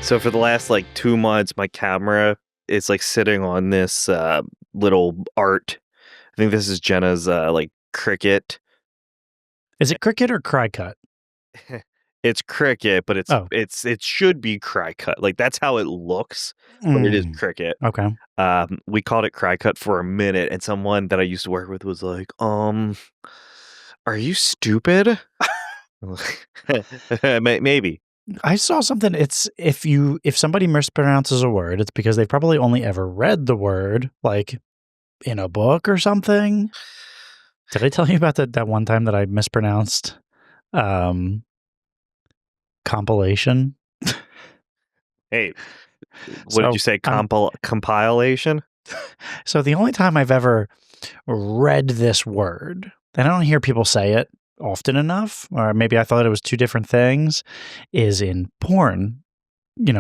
So for the last like 2 months, my camera is like sitting on this little art. I think this is Jenna's like Cricut. Is it Cricut or Cry Cut? It's Cricut, but it should be Cry Cut. Like that's how it looks, but it is Cricut. Okay. We called it Cry Cut for a minute, and someone that I used to work with was like, are you stupid? Maybe. I saw something. It's if somebody mispronounces a word, it's because they've probably only ever read the word like in a book or something. Did I tell you about that one time that I mispronounced compilation? Hey, what did you say? Compilation? So the only time I've ever read this word, and I don't hear people say it often enough, or maybe I thought it was two different things, is in porn,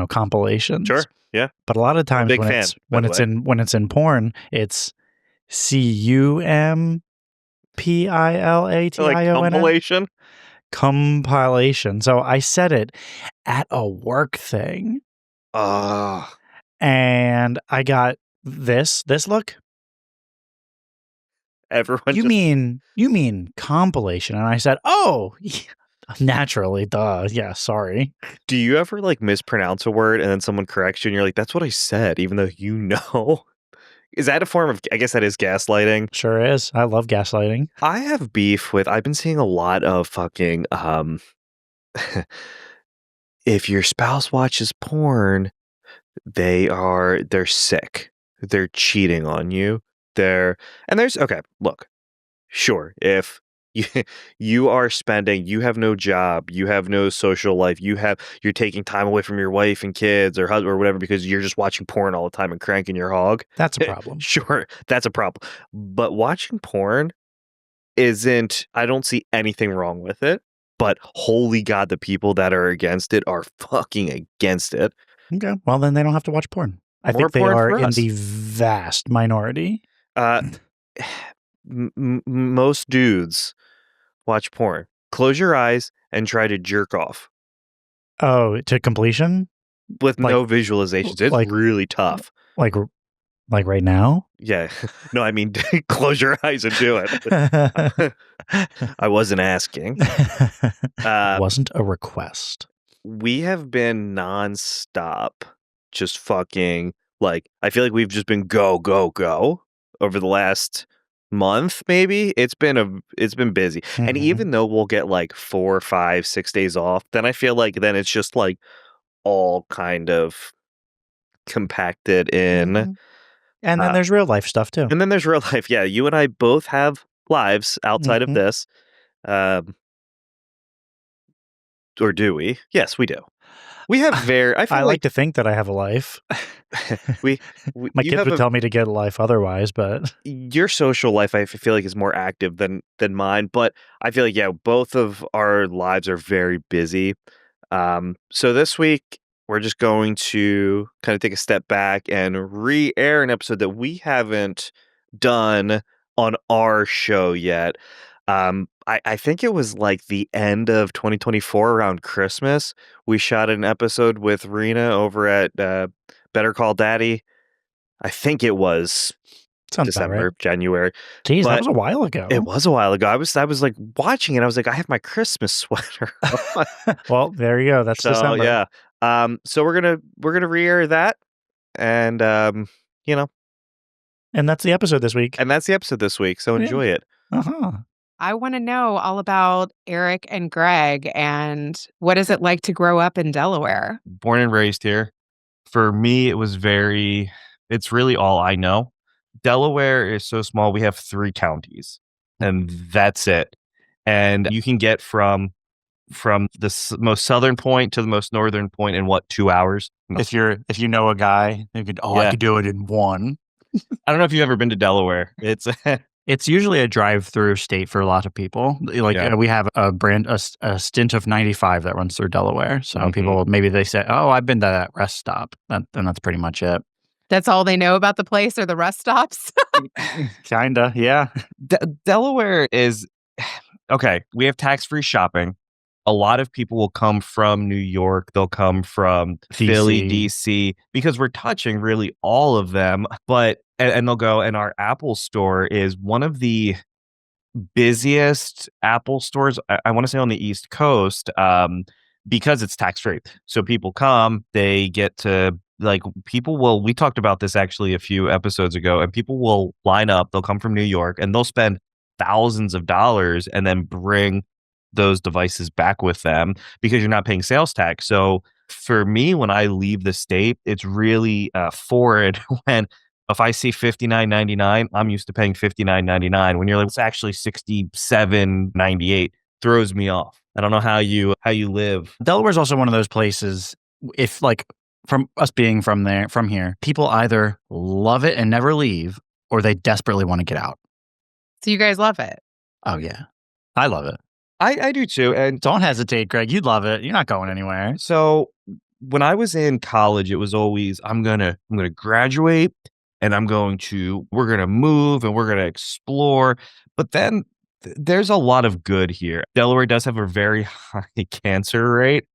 compilations. Sure. Yeah. But a lot of times when it's in porn, it's CUMPILATION. Like compilation? Compilation. So I said it at a work thing. And I got this look. Everyone you mean compilation? And I said, oh, naturally, duh. Yeah, sorry. Do you ever like mispronounce a word and then someone corrects you and you're like, that's what I said, even though you know? Is that a form of, I guess that is gaslighting? Sure is. I love gaslighting. I have beef with, I've been seeing a lot of fucking, if your spouse watches porn, they're sick. They're cheating on you. Okay, look, sure, if you are you have no job, you have no social life, you're taking time away from your wife and kids or husband or whatever because you're just watching porn all the time and cranking your hog. That's a problem. Sure, that's a problem. But watching porn I don't see anything wrong with it, but holy God, the people that are against it are fucking against it. Okay, well then they don't have to watch porn. I think they are in the vast minority. Most dudes watch porn. Close your eyes and try to jerk off. Oh, to completion? With no visualizations. It's really tough. Like right now? Yeah. No, I mean, close your eyes and do it. I wasn't asking. It wasn't a request. We have been nonstop just fucking, like, I feel like we've just been go, go, go over the last month, maybe. It's been busy. Mm-hmm. And even though we'll get like 4, 5, 6 days off, then I feel like then it's just like all kind of compacted in. Mm-hmm. And then there's real life stuff too. And then there's real life. Yeah, you and I both have lives outside of this. Or do we? Yes, we do. We have I like to think that I have a life. My kids would tell me to get a life otherwise, but your social life, I feel like, is more active than mine. But I feel like, yeah, both of our lives are very busy. So this week, we're just going to kind of take a step back and re-air an episode that we haven't done on our show yet. I think it was like the end of 2024 around Christmas. We shot an episode with Rena over at Better Call Daddy. I think it was December, right? January. Jeez, that was a while ago. It was a while ago. I was like watching it. I was like, I have my Christmas sweater. Well, there you go. That's December. Yeah. So we're gonna re-air that, and and that's the episode this week. So enjoy it. I want to know all about Eric and Greg and what is it like to grow up in Delaware? Born and raised here. For me, it's really all I know. Delaware is so small. We have 3 counties and that's it. And you can get from the most southern point to the most northern point in 2 hours? If you know a guy who could, I could do it in 1. I don't know if you've ever been to Delaware. It's usually a drive-through state for a lot of people. We have a stint of 95 that runs through Delaware. So people, maybe they say, oh, I've been to that rest stop. And that's pretty much it. That's all they know about the place or the rest stops? Kinda, yeah. Delaware is, okay, we have tax-free shopping. a lot of people will come from New York. They'll come from Philly, DC, because we're touching really all of them. But, and they'll go, and our Apple store is one of the busiest Apple stores, I want to say on the East Coast, because it's tax free. So people come, they get to we talked about this actually a few episodes ago, and people will line up, they'll come from New York and they'll spend thousands of dollars and then bring those devices back with them because you're not paying sales tax. So for me, when I leave the state, it's really foreign when if I see $59.99, I'm used to paying $59.99. When you're like, it's actually $67.98, throws me off. I don't know how you live. Delaware is also one of those places. If from us being from here, people either love it and never leave, or they desperately want to get out. So you guys love it. Oh yeah, I love it. I do too. And don't hesitate, Greg. You'd love it. You're not going anywhere. So when I was in college, it was always I'm gonna graduate. And we're going to move and we're going to explore. But then there's a lot of good here. Delaware does have a very high cancer rate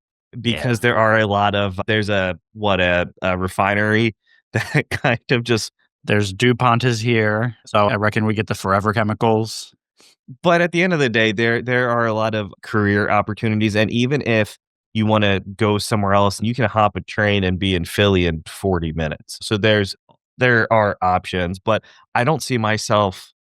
because there are a lot of, there's a refinery that kind of just. There's DuPont is here. So I reckon we get the forever chemicals. But at the end of the day, there are a lot of career opportunities. And even if you want to go somewhere else, you can hop a train and be in Philly in 40 minutes. So there are options, but I don't see myself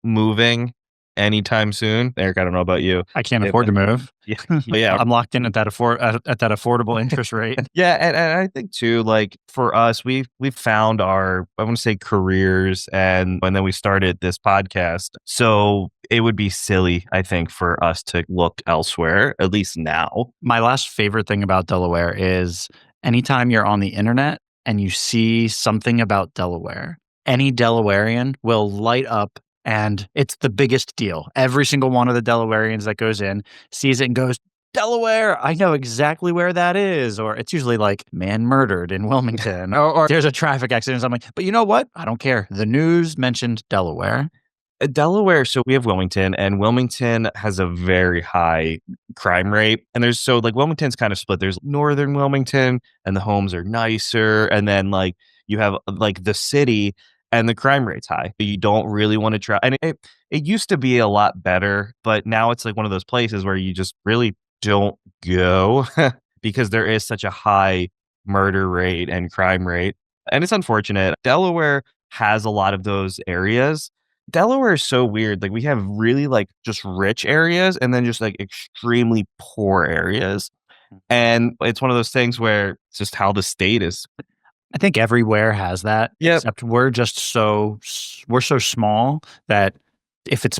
moving anytime soon. Eric, I don't know about you. I can't afford to move. Yeah. I'm locked in at that affordable interest rate. Yeah, and I think too, for us, we've found our, I want to say, careers, and then we started this podcast. So it would be silly, I think, for us to look elsewhere, at least now. My last favorite thing about Delaware is anytime you're on the internet and you see something about Delaware, any Delawarean will light up, and it's the biggest deal. Every single one of the Delawareans that goes in sees it and goes, Delaware, I know exactly where that is. Or it's usually like, man murdered in Wilmington, or there's a traffic accident or something. But you know what? I don't care. The news mentioned Delaware. Delaware, so we have Wilmington, and Wilmington has a very high crime rate. And Wilmington's kind of split. There's northern Wilmington, and the homes are nicer. And then you have the city, and the crime rate's high. You don't really want to try. And it used to be a lot better, but now it's one of those places where you just really don't go because there is such a high murder rate and crime rate. And it's unfortunate. Delaware has a lot of those areas. Delaware is so weird. We have really just rich areas and then just extremely poor areas. And it's one of those things where it's just how the state is. I think everywhere has that. Yep. Except we're so small that if it's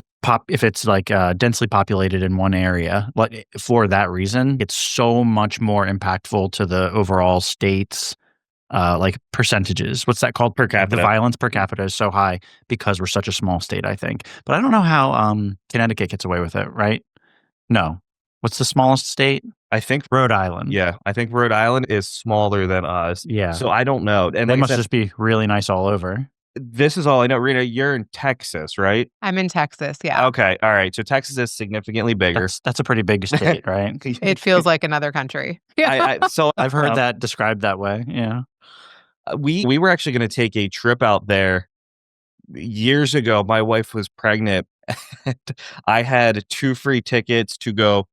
densely populated in one area, for that reason, it's so much more impactful to the overall state's percentages. What's that called? Per capita. The violence per capita is so high because we're such a small state, I think. But I don't know how Connecticut gets away with it, right? No. What's the smallest state? I think Rhode Island. Yeah, I think Rhode Island is smaller than us. Yeah. So I don't know. And they must just be really nice all over. This is all I know. Rena, you're in Texas, right? I'm in Texas, yeah. Okay, all right. So Texas is significantly bigger. That's a pretty big state, right? It feels like another country. So I've heard that described that way, yeah. We were actually going to take a trip out there years ago. My wife was pregnant, and I had 2 free tickets to go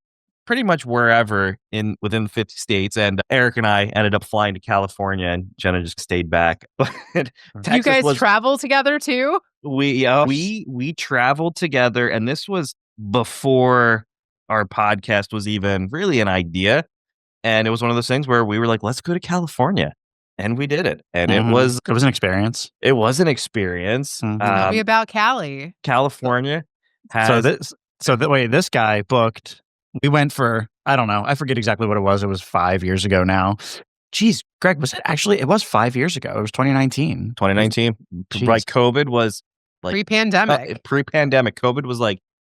pretty much wherever within 50 states. And Eric and I ended up flying to California, and Jenna just stayed back. But you guys travel together too? We traveled together, and this was before our podcast was even really an idea. And it was one of those things where we were like, let's go to California. And we did it. And it was an experience. It was an experience. Tell me about Cali. California has... this guy booked... We went for, I don't know, I forget exactly what it was. It was 5 years ago now. Jeez, Greg, was it actually, it was 5 years ago. It was 2019. 2019. Jeez. COVID was pre-pandemic. Pre-pandemic. COVID was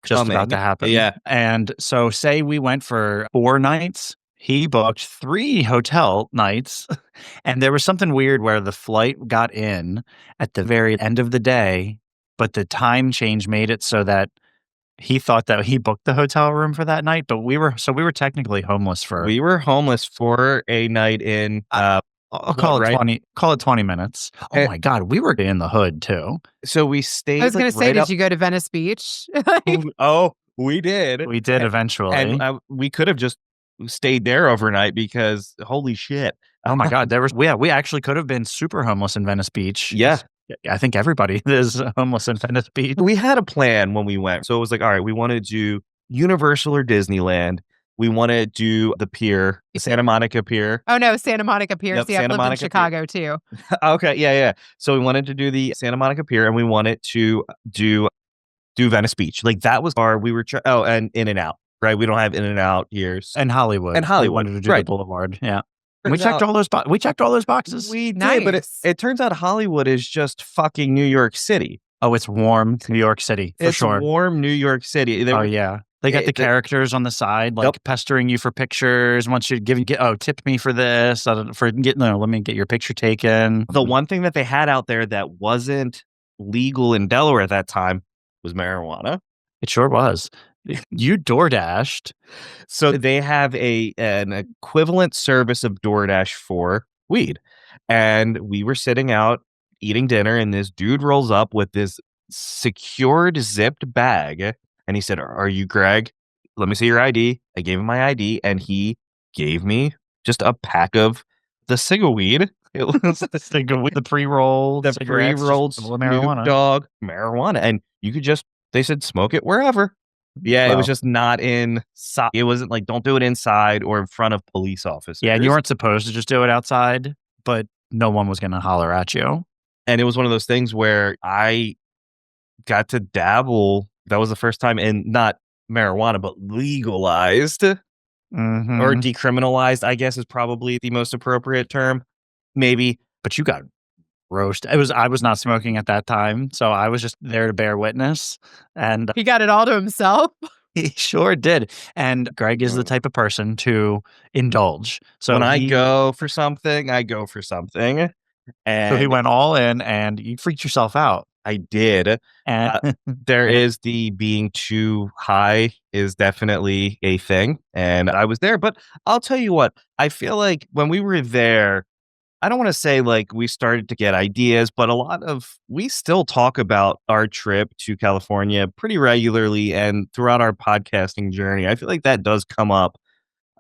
just about to happen. Yeah. And so say we went for 4 nights. He booked 3 hotel nights. And there was something weird where the flight got in at the very end of the day, but the time change made it so that he thought that he booked the hotel room for that night, but we were technically homeless for. We were homeless for a night in. I'll call it 20. Call it 20 minutes. Oh my God, we were in the hood too. So we stayed. I was going to say, right did up- you go to Venice Beach? Oh, we did. We did eventually. And we could have just stayed there overnight because holy shit. Oh my God, we actually could have been super homeless in Venice Beach. Yeah. I think everybody is homeless in Venice Beach. We had a plan when we went. So it was like, all right, we want to do Universal or Disneyland. We want to do the pier, the Santa Monica Pier. Oh no, Santa Monica Pier. Yep, See, I've Santa lived in Monica Chicago too. Okay, yeah. So we wanted to do the Santa Monica Pier, and we wanted to do Venice Beach. Like that was and In-N-Out, right? We don't have In-N-Out here. And Hollywood. We wanted to do right. the Boulevard. Yeah. Turns We checked out- all those. We checked all those boxes. We did, Nice. but it turns out Hollywood is just fucking New York City. Oh, it's warm New York City for It's sure. warm New York City. Oh yeah, they got the characters on the side, like pestering you for pictures. Once you tip me for this, let me get your picture taken. The one thing that they had out there that wasn't legal in Delaware at that time was marijuana. It sure was. You DoorDashed. So they have an equivalent service of DoorDash for weed. And we were sitting out eating dinner, and this dude rolls up with this secured zipped bag. And he said, "Are you Greg? Let me see your ID." I gave him my ID, and he gave me just a pack of the cigga-weed. It was the pre-rolled, the pre-rolled marijuana. Snoop Dogg marijuana. And you could they said, smoke it wherever. Yeah, Wow. It was just not inside. It wasn't like, don't do it inside or in front of police officers. Yeah, and you weren't supposed to just do it outside, but no one was going to holler at you. And it was one of those things where I got to dabble. That was the first time in not marijuana, but legalized or decriminalized, I guess is probably the most appropriate term. Maybe. But you got roasted. I was not smoking at that time, so I was just there to bear witness. And He got it all to himself. he sure did. And Greg is the type of person to indulge. So when I go for something, I go for something. And so he went all in, and you freaked yourself out. I did. And There is the being too high is definitely a thing. And I was there. But I'll tell you what, I feel like when we were there, I don't want to say like we started to get ideas, but we still talk about our trip to California pretty regularly and throughout our podcasting journey. I feel like that does come up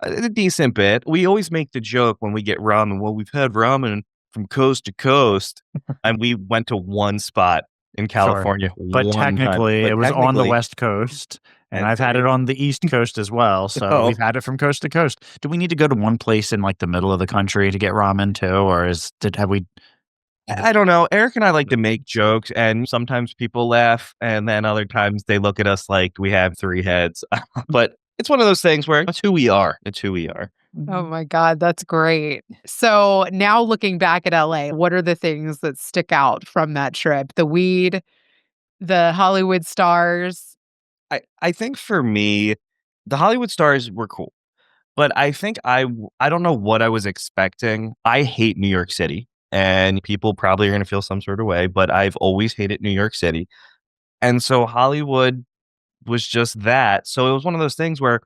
a decent bit. We always make the joke when we get ramen. Well, we've had ramen from coast to coast, and we went to one spot in California. But technically, it was on the West Coast, and I've had it on the East Coast as well. So we've had it from coast to coast. Do we need to go to one place in like the middle of the country to get ramen too, or have we? I don't know. Eric and I like to make jokes, and sometimes people laugh, and then other times they look at us like we have three heads. But it's one of those things where it's who we are. It's who we are. Oh my God, that's great. So now looking back at LA, what are the things that stick out from that trip? The weed, the Hollywood stars. I think for me, the Hollywood stars were cool. But I think I don't know what I was expecting. I hate New York City, and people probably are going to feel some sort of way, but I've always hated New York City. And so Hollywood was just that. So it was one of those things where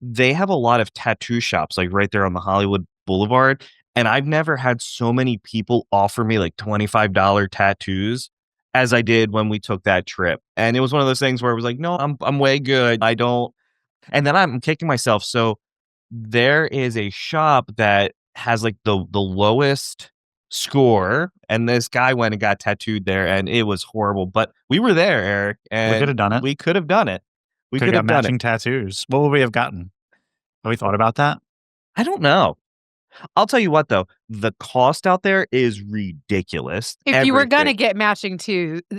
they have a lot of tattoo shops like right there on the Hollywood Boulevard. And I've never had so many people offer me like $25 tattoos as I did when we took that trip. And it was one of those things where it was like, no, I'm way good. I don't. And then I'm kicking myself. So there is a shop that has like the lowest score. And this guy went and got tattooed there, and it was horrible. But we were there, Eric. And we could have done it. We could have done it. We could have matching tattoos. What would we have gotten? Have we thought about that? I don't know. I'll tell you what, though. The cost out there is ridiculous. If you were going to get matching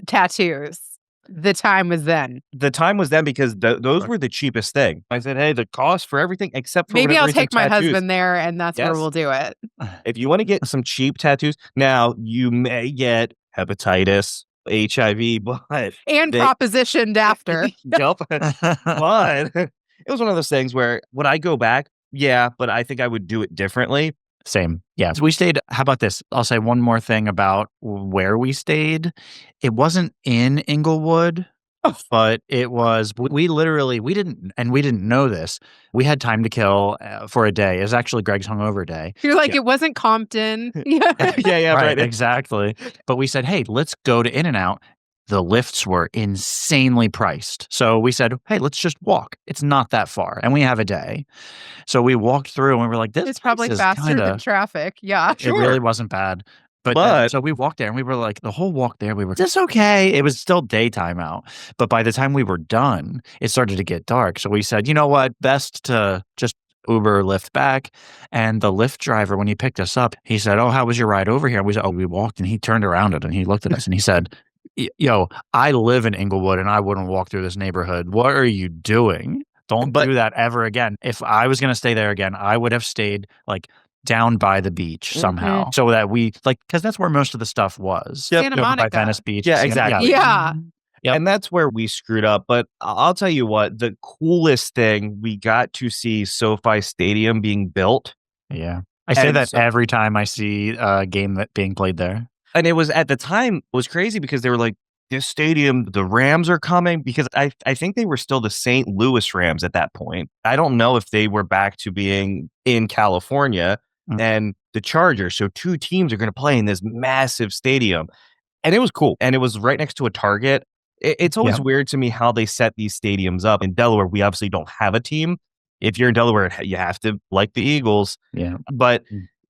tattoos, the time was then. The time was then because those were the cheapest thing. I said, hey, the cost for everything except for maybe I'll take my tattoos. husband there, and that's where we'll do it. If you want to get some cheap tattoos, now you may get hepatitis, HIV, but propositioned after. Yup. But it was one of those things where would I go back? Yeah, but I think I would do it differently. Same. Yeah. So we stayed. How about this? I'll say one more thing about where we stayed. It wasn't in Inglewood. But it was, we didn't know this. We had time to kill for a day. It was actually Greg's hungover day. You're like, it wasn't Compton. Yeah. yeah, Right, right. exactly. But we said, hey, let's go to In-N-Out. The lifts were insanely priced. So we said, hey, let's just walk. It's not that far. And we have a day. So we walked through and we were like, this It's probably place is faster kinda, than traffic. Yeah. it really wasn't bad. But so we walked there and we were like, the whole walk there, we were, this okay. It was still daytime out. But by the time we were done, it started to get dark. So we said, you know what? Best to just Uber Lyft back. And the Lyft driver, when he picked us up, he said, oh, how was your ride over here? We said, oh, we walked. And he turned around and he looked at us and he said, yo, I live in Inglewood and I wouldn't walk through this neighborhood. What are you doing? Don't do that ever again. If I was going to stay there again, I would have stayed like down by the beach somehow, so that we because that's where most of the stuff was. Santa Monica. By Venice Beach. Yeah, exactly. Yeah. Yep. And that's where we screwed up. But I'll tell you what, the coolest thing, we got to see SoFi Stadium being built. Yeah. I say And that so- every time I see a game that being played there. And it was at the time, it was crazy because they were like, this stadium, the Rams are coming, because I think they were still the St. Louis Rams at that point. I don't know if they were back to being in California and the Chargers. So two teams are going to play in this massive stadium. And it was cool. And it was right next to a Target. It's always weird to me how they set these stadiums up. In Delaware, we obviously don't have a team. If you're in Delaware, you have to like the Eagles. Yeah. But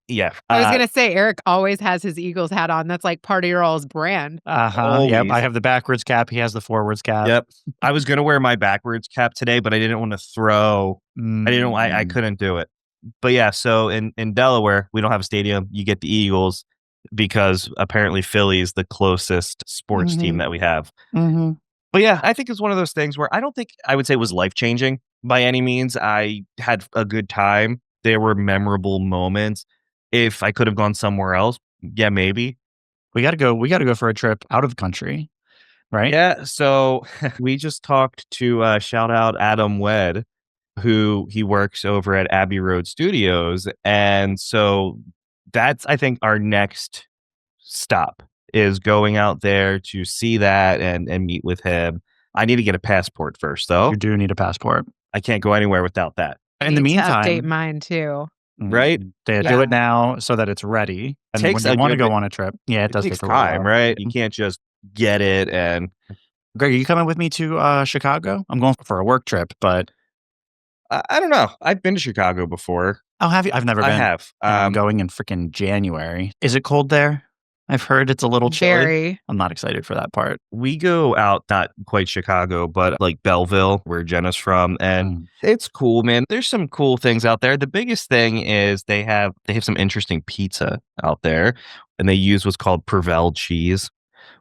yeah. I was going to say, Eric always has his Eagles hat on. That's like part of your all's brand. Yep. I have the backwards cap. He has the forwards cap. Yep. I was going to wear my backwards cap today, but I didn't want to throw. I couldn't do it. But yeah, so in Delaware, we don't have a stadium. You get the Eagles because apparently Philly is the closest sports team that we have. But yeah, I think it's one of those things where I don't think I would say it was life-changing by any means. I had a good time. There were memorable moments. If I could have gone somewhere else, yeah, maybe. We got to go for a trip out of the country, right? Yeah, so we just talked to shout out Adam Wedd, who he works over at Abbey Road Studios. And so that's, I think, our next stop is going out there to see that and meet with him. I need to get a passport first, though. You do need a passport. I can't go anywhere without that. In the Need to meantime, update mine too. Right? They do it now so that it's ready. And Takes when a you want to good go on a trip, it does takes take a while. time, right? You can't just get it. And Greg, are you coming with me to Chicago? I'm going for a work trip, but I don't know. I've been to Chicago before. I'll have you. I've never been. I have. And I'm going in freaking January. Is it cold there? I've heard it's a little chilly. Very. I'm not excited for that part. We go out, not quite Chicago, but like Belleville, where Jenna's from, and it's cool, man. There's some cool things out there. The biggest thing is they have some interesting pizza out there, and they use what's called Provel cheese,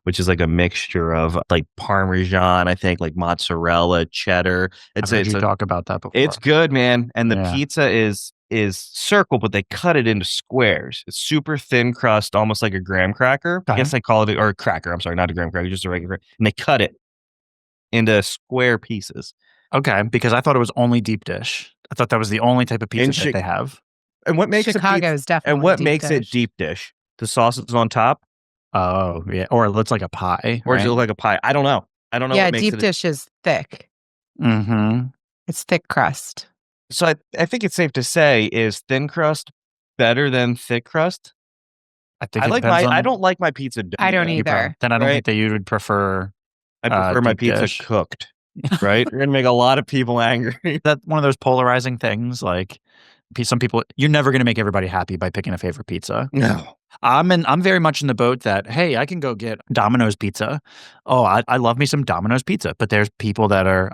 which is like a mixture of like Parmesan, I think, like mozzarella, cheddar. I've heard you talk about that before. It's good, man. And the Yeah. pizza is circle, but they cut it into squares. It's super thin crust, almost like a graham cracker. I guess they call it, or a cracker. I'm sorry, not a graham cracker, just a regular. And they cut it into square pieces. Okay, because I thought it was only deep dish. I thought that was the only type of pizza that they have. And what makes Chicago is definitely and what deep makes it dish. deep dish? The sauce is on top, Oh, yeah. Or it looks like a pie. or does it look like a pie? I don't know. I don't know. Yeah, what makes deep it dish is thick. Mm-hmm. It's thick crust. So I think it's safe to say, is thin crust better than thick crust? I think I don't like my pizza done. I don't You either. Then I don't Right? think that you would prefer I prefer my deep pizza dish. cooked. Right? You're gonna make a lot of people angry. that one of those polarizing things. Like some people, you're never going to make everybody happy by picking a favorite pizza. No. I'm very much in the boat that, hey, I can go get Domino's pizza. Oh, I love me some Domino's pizza. But there's people that are,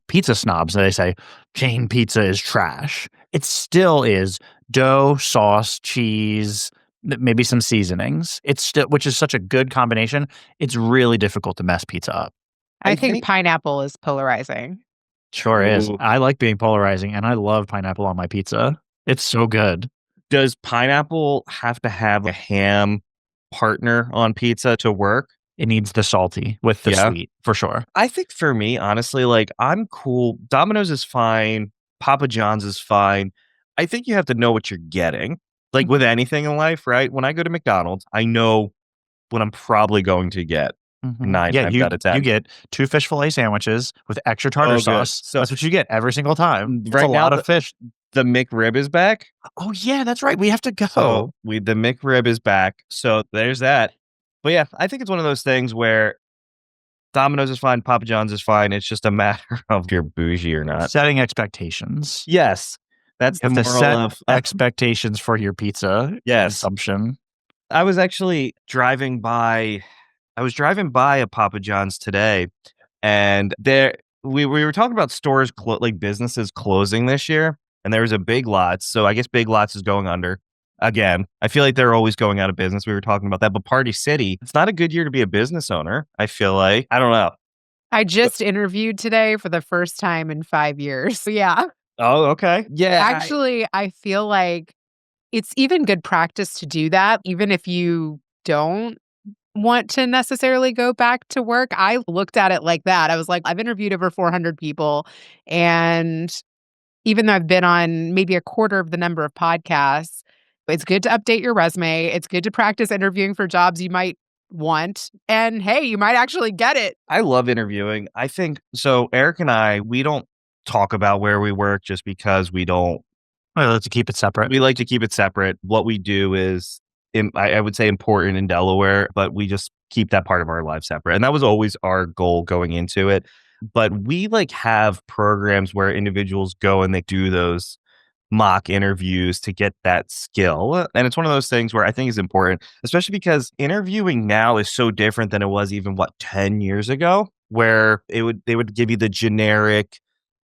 pizza snobs. They say chain pizza is trash. It still is dough, sauce, cheese, maybe some seasonings. It's still, which is such a good combination. It's really difficult to mess pizza up. I think pineapple is polarizing. Sure is. Ooh. I like being polarizing, and I love pineapple on my pizza. It's so good. Does pineapple have to have a ham partner on pizza to work? It needs the salty with the sweet, for sure. I think for me, honestly, like I'm cool. Domino's is fine. Papa John's is fine. I think you have to know what you're getting. Like with anything in life, right? When I go to McDonald's, I know what I'm probably going to get. 9 Yeah, times out of 10. you get 2 fish fillet sandwiches with extra tartar Oh, good. sauce. So- That's what you get every single time. That's Right a now, lot of fish. The McRib is back. Oh yeah, that's right. We have to go. So the McRib is back. So there's that. But yeah, I think it's one of those things where Domino's is fine, Papa John's is fine. It's just a matter of if you're bougie or not. Setting expectations. Yes. That's You the have to moral set of expectations for your pizza Yes. consumption. I was actually driving by a Papa John's today, and there we were talking about stores like businesses closing this year, and there was a Big Lots. So I guess Big Lots is going under again. I feel like they're always going out of business. We were talking about that, but Party City, it's not a good year to be a business owner. I feel like I don't know. I just interviewed today for the first time in 5 years. Yeah. Oh, okay. Yeah. Actually, I feel like it's even good practice to do that, even if you don't want to necessarily go back to work. I looked at it like that. I was like, I've interviewed over 400 people. And even though I've been on maybe a quarter of the number of podcasts, it's good to update your resume. It's good to practice interviewing for jobs you might want. And hey, you might actually get it. I love interviewing. I think so. Eric and I, we don't talk about where we work just because we don't. Well, let's keep it separate. We like to keep it separate. What we do is, I would say, important in Delaware, but we just keep that part of our life separate. And that was always our goal going into it. But we like have programs where individuals go and they do those mock interviews to get that skill. And it's one of those things where I think is important, especially because interviewing now is so different than it was even 10 years ago, where they would give you the generic,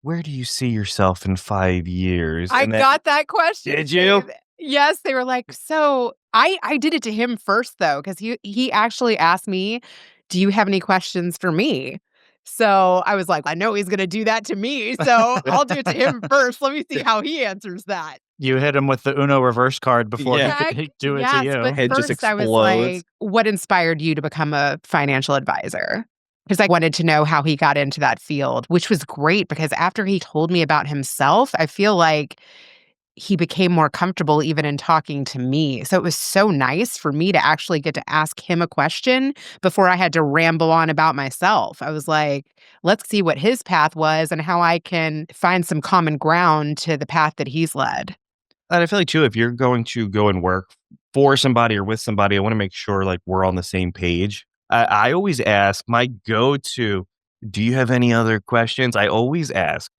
where do you see yourself in 5 years? I got that question. Did you? Yes, they were like, so I did it to him first though, because he actually asked me, do you have any questions for me? So I was like, I know he's gonna do that to me, so I'll do it to him first. Let me see how he answers that. You hit him with the Uno reverse card before Yeah. he could do it Yes, to you. but Head just first I was explodes. like, what inspired you to become a financial advisor? Because I wanted to know how he got into that field, which was great because after he told me about himself, I feel like he became more comfortable even in talking to me. So it was so nice for me to actually get to ask him a question before I had to ramble on about myself. I was like, let's see what his path was and how I can find some common ground to the path that he's led. And I feel like too, if you're going to go and work for somebody or with somebody, I want to make sure like we're on the same page. I always ask my go-to, do you have any other questions? I always ask,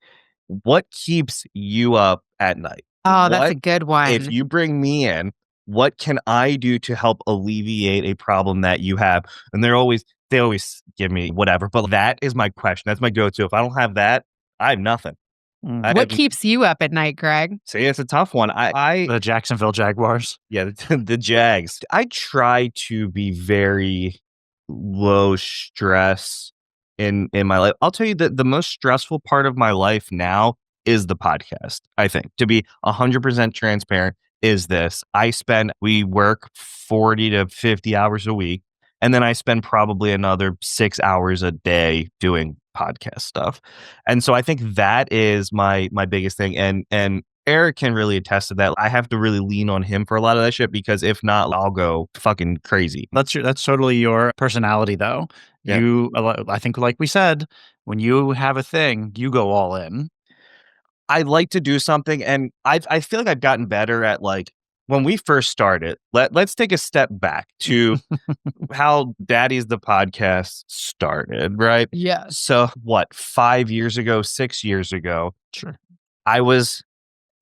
what keeps you up at night? Oh, that's a What good one. If you bring me in, what can I do to help alleviate a problem that you have? And they always give me whatever, but that is my question. That's my go-to. If I don't have that, I have nothing. What keeps you up at night, Greg? See, it's a tough one. The Jacksonville Jaguars. Yeah, the Jags. I try to be very low stress in my life. I'll tell you that the most stressful part of my life now is the podcast. I think, to be 100% transparent, is this. We work 40 to 50 hours a week, and then I spend probably another 6 hours a day doing podcast stuff. And so I think that is my biggest thing. And Eric can really attest to that. I have to really lean on him for a lot of that shit because if not, I'll go fucking crazy. That's totally your personality, though. Yeah. I think, like we said, when you have a thing, you go all in. I like to do something, and I feel like I've gotten better at like when we first started. Let's take a step back to how Daddies the Podcast started, right? Yes. So 5 years ago, 6 years ago, Sure. I was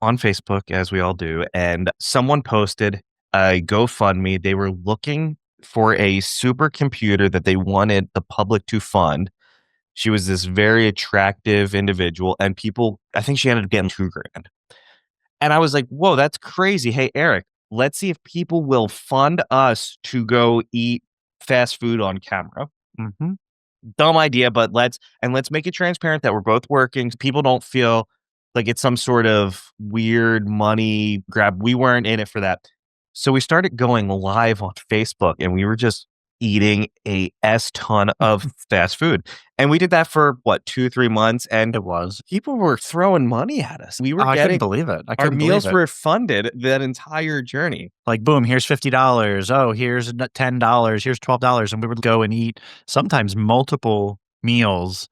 on Facebook, as we all do, and someone posted a GoFundMe. They were looking for a supercomputer that they wanted the public to fund. She was this very attractive individual, and I think she ended up getting $2,000. And I was like, whoa, that's crazy. Hey, Eric, let's see if people will fund us to go eat fast food on camera. Mm-hmm. Dumb idea, but let's make it transparent that we're both working. People don't feel like it's some sort of weird money grab. We weren't in it for that. So we started going live on Facebook, and we were just eating a S ton of fast food. And we did that for 2-3 months, and It was. people were throwing money at us. We were I couldn't getting believe it. our meals were funded that entire journey. Like, boom, here's $50. Oh, here's $10. Here's $12. And we would go and eat sometimes multiple meals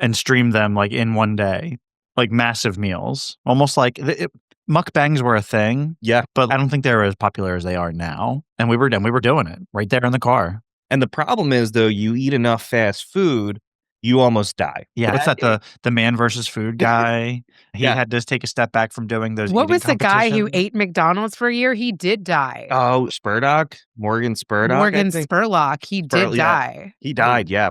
and stream them like in one day, like massive meals, almost like mukbangs were a thing. Yeah. But I don't think they're as popular as they are now. And we were doing it right there in the car. And the problem is, though, you eat enough fast food, you almost die. Yeah, what's that? The man versus food guy. He had to take a step back from doing those. What eating was the guy who competitions. ate McDonald's for a year? He did die. Oh, Morgan Spurdock. Morgan I think. Spurlock. He did die. He died, yeah.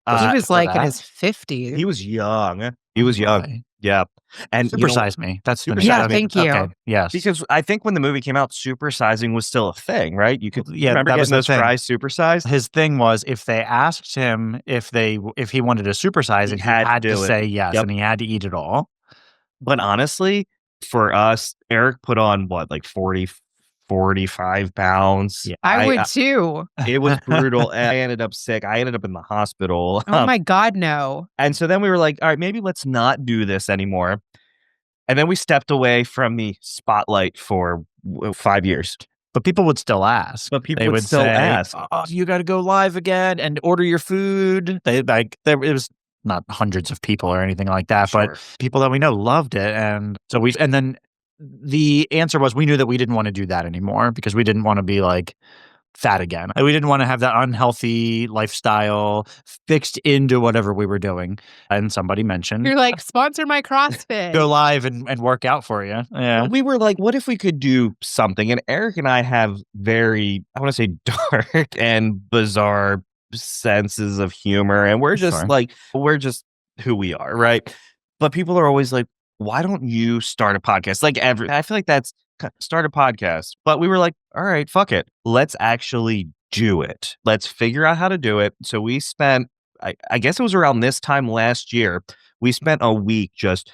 He was for like in that? his 50s. He was young. He was young. Boy. Yeah. And Supersize Me. That's the Supersize name. Yeah, Me. thank you. Okay. Yes. Because I think when the movie came out, supersizing was still a thing, right? You could remember that was getting the those thing. fries supersized. His thing was if they asked him if he wanted to supersize it, he had to say yes, and he had to eat it all. But honestly, for us, Eric put on 40, 45 pounds. Yeah. I would too. It was brutal. And I ended up sick. I ended up in the hospital. Oh my God, no. And so then we were like, all right, maybe let's not do this anymore. And then we stepped away from the spotlight for 5 years. But people would still ask. But people they would still say, ask. "Oh, you got to go live again and order your food." It was not hundreds of people or anything like that, Sure. but people that we know loved it, and then the answer was we knew that we didn't want to do that anymore because we didn't want to be like fat again. We didn't want to have that unhealthy lifestyle fixed into whatever we were doing. And somebody mentioned, You're like, sponsor my CrossFit. go live and work out for you. Yeah. We were like, what if we could do something? And Eric and I have very, I want to say, dark and bizarre senses of humor. And we're just Sure. we're just who we are, right? But people are always like, why don't you start a podcast? I feel like that's start a podcast. But we were like, all right, fuck it. Let's actually do it. Let's figure out how to do it. So we spent, I guess it was around this time last year, we spent a week just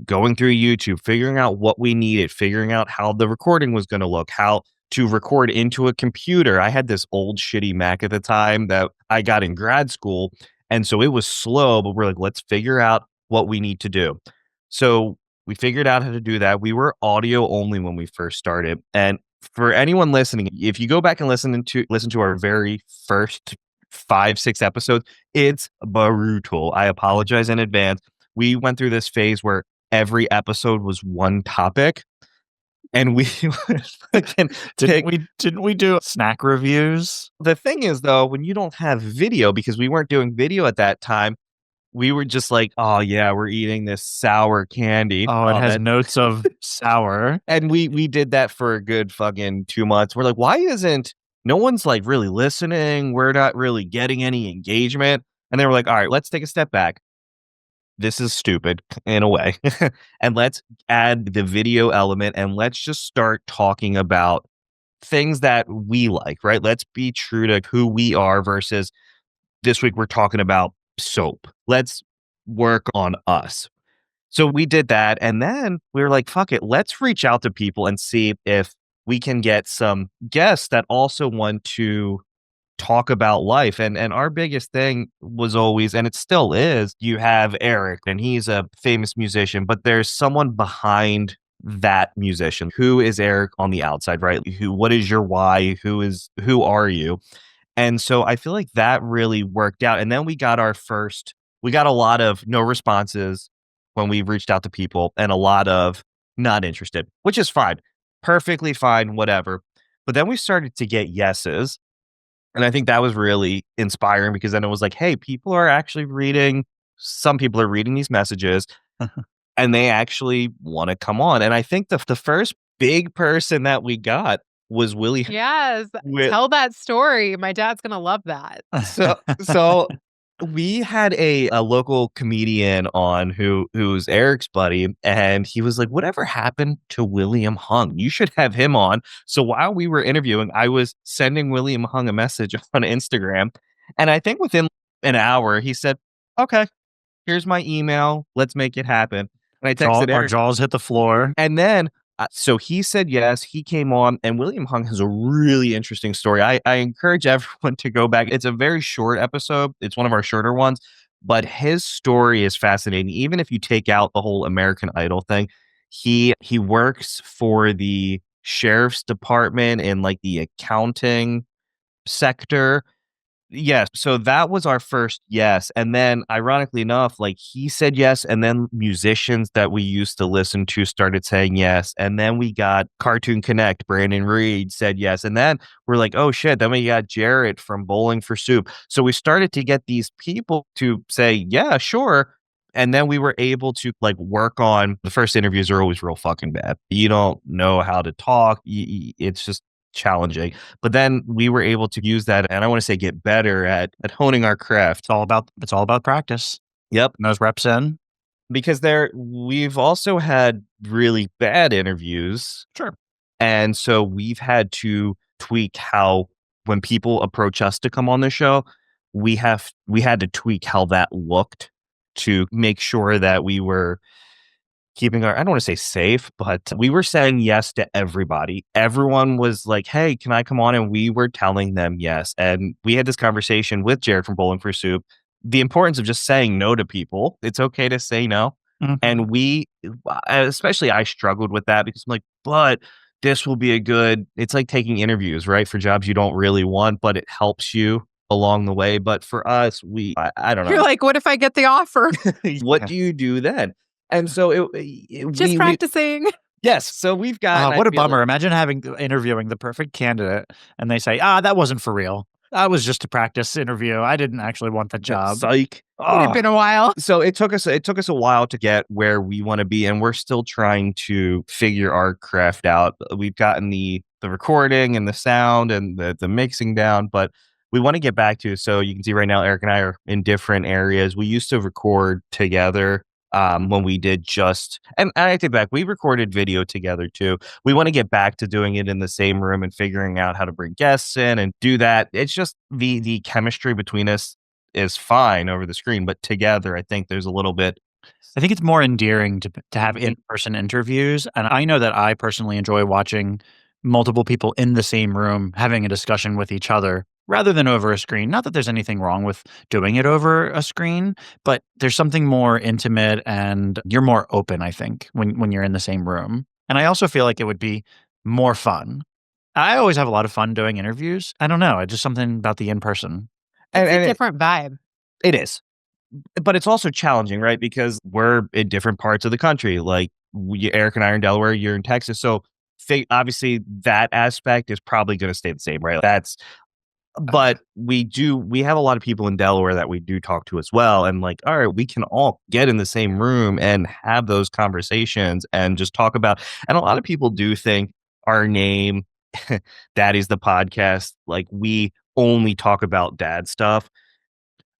going through YouTube, figuring out what we needed, figuring out how the recording was going to look, how to record into a computer. I had this old shitty Mac at the time that I got in grad school. And so it was slow, but we're like, let's figure out what we need to do. So we figured out how to do that. We were audio only when we first started. And for anyone listening, if you go back and listen to our very first 5-6 episodes, it's brutal. I apologize in advance. We went through this phase where every episode was one topic. And we didn't we do snack reviews? The thing is, though, when you don't have video, because we weren't doing video at that time, we were just like, oh yeah, we're eating this sour candy. Oh, it has notes of sour. And we did that for a good fucking 2 months. We're like, why isn't no one's like really listening? We're not really getting any engagement. And they were like, all right, let's take a step back. This is stupid in a way. And let's add the video element and let's just start talking about things that we like, right? Let's be true to who we are versus this week we're talking about soap. Let's work on us. So we did that. And then we were like, fuck it. Let's reach out to people and see if we can get some guests that also want to talk about life. And our biggest thing was always, and it still is, you have Eric and he's a famous musician, but there's someone behind that musician. Who is Eric on the outside, right? What is your why? Who are you? And so I feel like that really worked out. And then we got a lot of no responses when we reached out to people and a lot of not interested, which is fine. Perfectly fine, whatever. But then we started to get yeses. And I think that was really inspiring because then it was like, hey, some people are reading these messages and they actually want to come on. And I think the first big person that we got was Willie. Yes. Tell that story. My dad's going to love that. So we had a local comedian on who's Eric's buddy, and he was like, whatever happened to William Hung? You should have him on. So while we were interviewing, I was sending William Hung a message on Instagram. And I think within an hour, he said, okay, here's my email. Let's make it happen. And I texted Eric. Our jaws hit the floor. And then So he said yes. He came on, and William Hung has a really interesting story. I encourage everyone to go back. It's a very short episode. It's one of our shorter ones, but his story is fascinating. Even if you take out the whole American Idol thing, he works for the sheriff's department in like the accounting sector. Yes, so that was our first yes, and then ironically enough, like, he said yes, and then musicians that we used to listen to started saying yes, and then we got Cartoon Connect, Brandon Reed said yes, and then we're like, "Oh, shit," then we got Jarrett from Bowling for Soup. So we started to get these people to say, "Yeah, sure," and then we were able to, like, work on the first interviews are always real fucking bad. You don't know how to talk, it's just challenging. But then we were able to use that, and I want to say get better at honing our craft. It's all about practice. Yep. And those reps in. Because we've also had really bad interviews. Sure. And so we've had to tweak how when people approach us to come on the show, we had to tweak how that looked to make sure that we were keeping our, I don't want to say safe, but we were saying yes to everybody. Everyone was like, "Hey, can I come on?" And we were telling them yes. And we had this conversation with Jared from Bowling for Soup. The importance of just saying no to people. It's okay to say no. Mhm. And especially I struggled with that because I'm like, but this will be it's like taking interviews, right? For jobs you don't really want, but it helps you along the way. But for us, I don't know. You're like, what if I get the offer? What Yeah. do you do then? And so Just practicing. yes. So we've got What a bummer. Imagine interviewing the perfect candidate and they say, that wasn't for real. That was just a practice interview. I didn't actually want the job. Psych. It had been a while. So it took us a while to get where we want to be, and we're still trying to figure our craft out. We've gotten the recording and the sound and the mixing down, but we want to get back to. So you can see right now, Eric and I are in different areas. We used to record together. When we did and I take back, we recorded video together too. We want to get back to doing it in the same room and figuring out how to bring guests in and do that. It's just the chemistry between us is fine over the screen, but together, I think there's a little bit. I think it's more endearing to have in-person interviews. And I know that I personally enjoy watching multiple people in the same room having a discussion with each other rather than over a screen. Not that there's anything wrong with doing it over a screen, but there's something more intimate and you're more open, I think, when you're in the same room. And I also feel like it would be more fun. I always have a lot of fun doing interviews. I don't know. It's just something about the in-person. It's a different vibe. It is. But it's also challenging, right? Because we're in different parts of the country. Like Eric and I are in Delaware, you're in Texas. So obviously that aspect is probably going to stay the same, right? But we have a lot of people in Delaware that we do talk to as well. And like, all right, we can all get in the same room and have those conversations and just talk about, and a lot of people do think our name, Daddies the Podcast, like we only talk about dad stuff.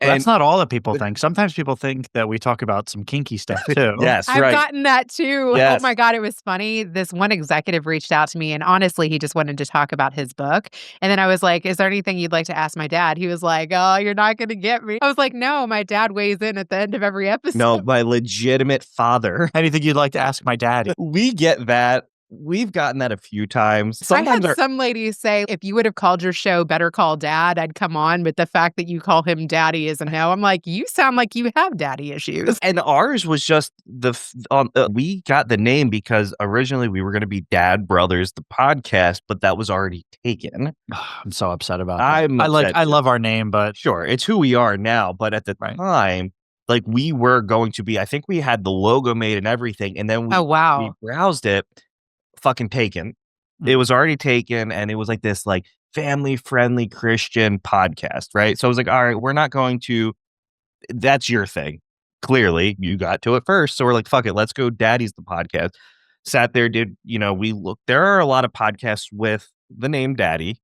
Well, that's not all that people think. Sometimes people think that we talk about some kinky stuff too. Yes, I've right. gotten that too. Yes. Oh my God, it was funny. This one executive reached out to me and honestly, he just wanted to talk about his book. And then I was like, is there anything you'd like to ask my dad? He was like, oh, you're not going to get me. I was like, no, my dad weighs in at the end of every episode. No, my legitimate father. Anything you'd like to ask my daddy? We get that. We've gotten that a few times. I had some ladies say, if you would have called your show Better Call Dad, I'd come on. But the fact that you call him daddy is a no. I'm like, you sound like you have daddy issues. And ours was just we got the name because originally we were going to be Dad Brothers, the podcast, but that was already taken. I'm so upset about that. I love our name, but sure, it's who we are now. But at the time, like we were going to be, I think we had the logo made and everything. And then we browsed it. Fucking taken. It was already taken, and it was like this like family friendly Christian podcast, right? So I was like, all right, we're not going to. That's your thing. Clearly, you got to it first, so we're like, fuck it, let's go. Daddies the Podcast. Sat there, we looked. There are a lot of podcasts with the name Daddy.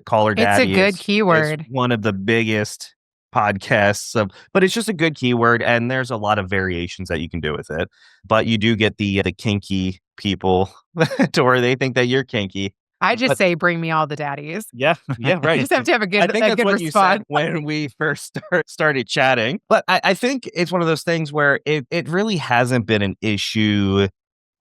Caller Daddy. It's a good keyword. It's one of the biggest podcasts, but it's just a good keyword, and there's a lot of variations that you can do with it. But you do get the kinky people to where they think that you're kinky. I just say, bring me all the daddies. Yeah, right. You just have to have a good, I think that's what response. You said when we first started chatting. But I think it's one of those things where it really hasn't been an issue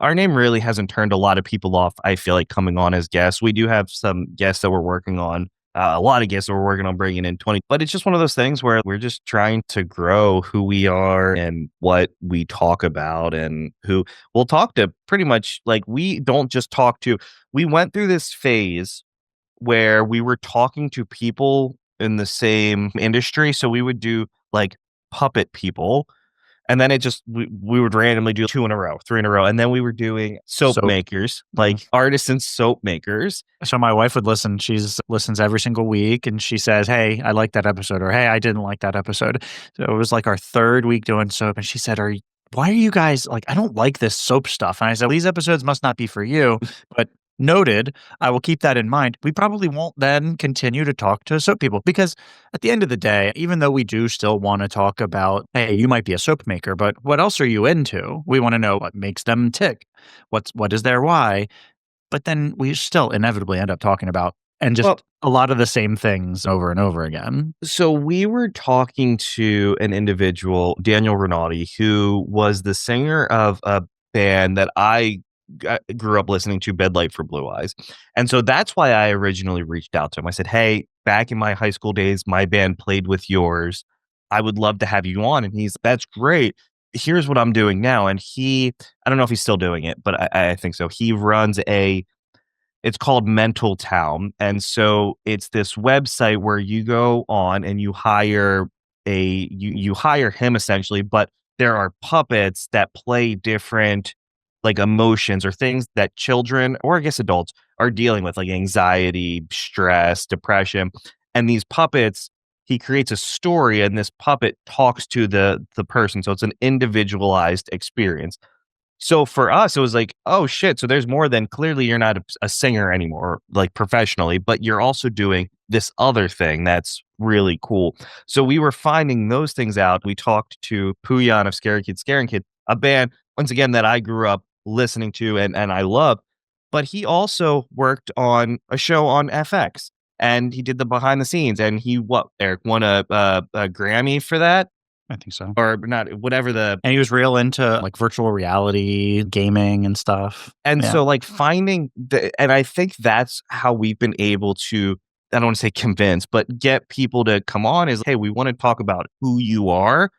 our name really hasn't turned a lot of people off, I feel like, coming on as guests. We do have some guests that we're working on, a lot of guests that we're working on bringing in 20. But it's just one of those things where we're just trying to grow who we are and what we talk about, and who we'll talk to. Pretty much, like, we don't just talk to, we went through this phase where we were talking to people in the same industry. So we would do like puppet people. And then we would randomly do 2 in a row, 3 in a row. And then we were doing soap makers, like artisan soap makers. So my wife would listen. She listens every single week, and she says, "Hey, I like that episode," or "Hey, I didn't like that episode." So it was like our 3rd week doing soap, and she said, "Why are you guys like? I don't like this soap stuff." And I said, "These episodes must not be for you." But noted, I will keep that in mind. We probably won't then continue to talk to soap people, because at the end of the day, even though we do still want to talk about, hey, you might be a soap maker, but what else are you into? We want to know what makes them tick. What is their why? But then we still inevitably end up talking about and just a lot of the same things over and over again. So we were talking to an individual, Daniel Rinaldi, who was the singer of a band that I grew up listening to, Bedlight for Blue Eyes. And so that's why I originally reached out to him. I said, "Hey, back in my high school days, my band played with yours. I would love to have you on." And "That's great. Here's what I'm doing now." And I don't know if he's still doing it, but I think so. He runs it's called Mental Town. And so it's this website where you go on and you hire you hire him essentially, but there are puppets that play different like emotions or things that children, or I guess adults, are dealing with, like anxiety, stress, depression. And these puppets, he creates a story, and this puppet talks to the person. So it's an individualized experience. So for us, it was like, oh shit. So there's more than, clearly you're not a singer anymore, like professionally, but you're also doing this other thing that's really cool. So we were finding those things out. We talked to Puyan of Scary Kid Scaring Kid, a band, once again, that I grew up listening to and I love. But he also worked on a show on FX, and he did the behind the scenes, and Eric won a Grammy for that. I think so. Or not, whatever And he was real into like virtual reality, gaming and stuff. And so like finding and I think that's how we've been able to, I don't want to say convince, but get people to come on is, hey, we want to talk about who you are.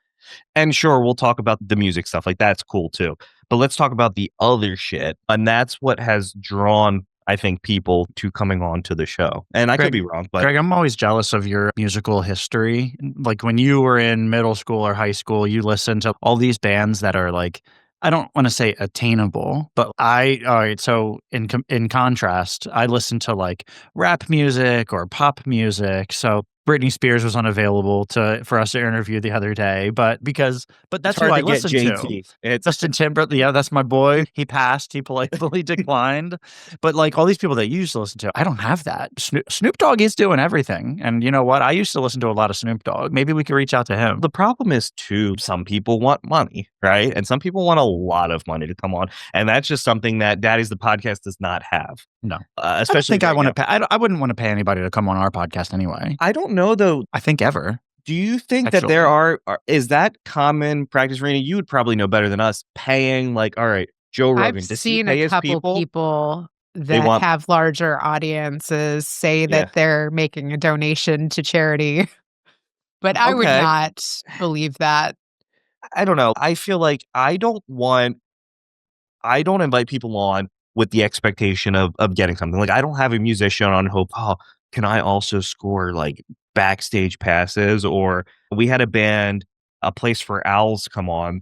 And sure, we'll talk about the music stuff. Like, that's cool too. But let's talk about the other shit. And that's what has drawn, I think, people to coming on to the show. And I could be wrong, but Greg, I'm always jealous of your musical history. Like when you were in middle school or high school, you listened to all these bands that are like, I don't want to say attainable, but all right. So in contrast, I listened to like rap music or pop music. So Britney Spears was unavailable for us to interview the other day, but that's who I listened to. It's Justin Timberlake. Yeah, that's my boy. He passed. He politely declined. But like all these people that you used to listen to, I don't have that. Snoop Dogg is doing everything, and you know what? I used to listen to a lot of Snoop Dogg. Maybe we could reach out to him. The problem is too, some people want money, right? And some people want a lot of money to come on, and that's just something that Daddies the Podcast does not have. No, especially I want to pay. I wouldn't want to pay anybody to come on our podcast anyway. I don't know though. I think ever. Do you think that there is that common practice, Rena? You would probably know better than us. Paying like, all right, Joe Rogan. I've seen a couple people that have larger audiences say that they're making a donation to charity, but I would not believe that. I don't know. I feel like I don't invite people on with the expectation of getting something. Like, I don't have a musician on hope, can I also score like backstage passes? Or we had a band, A Place for Owls, come on,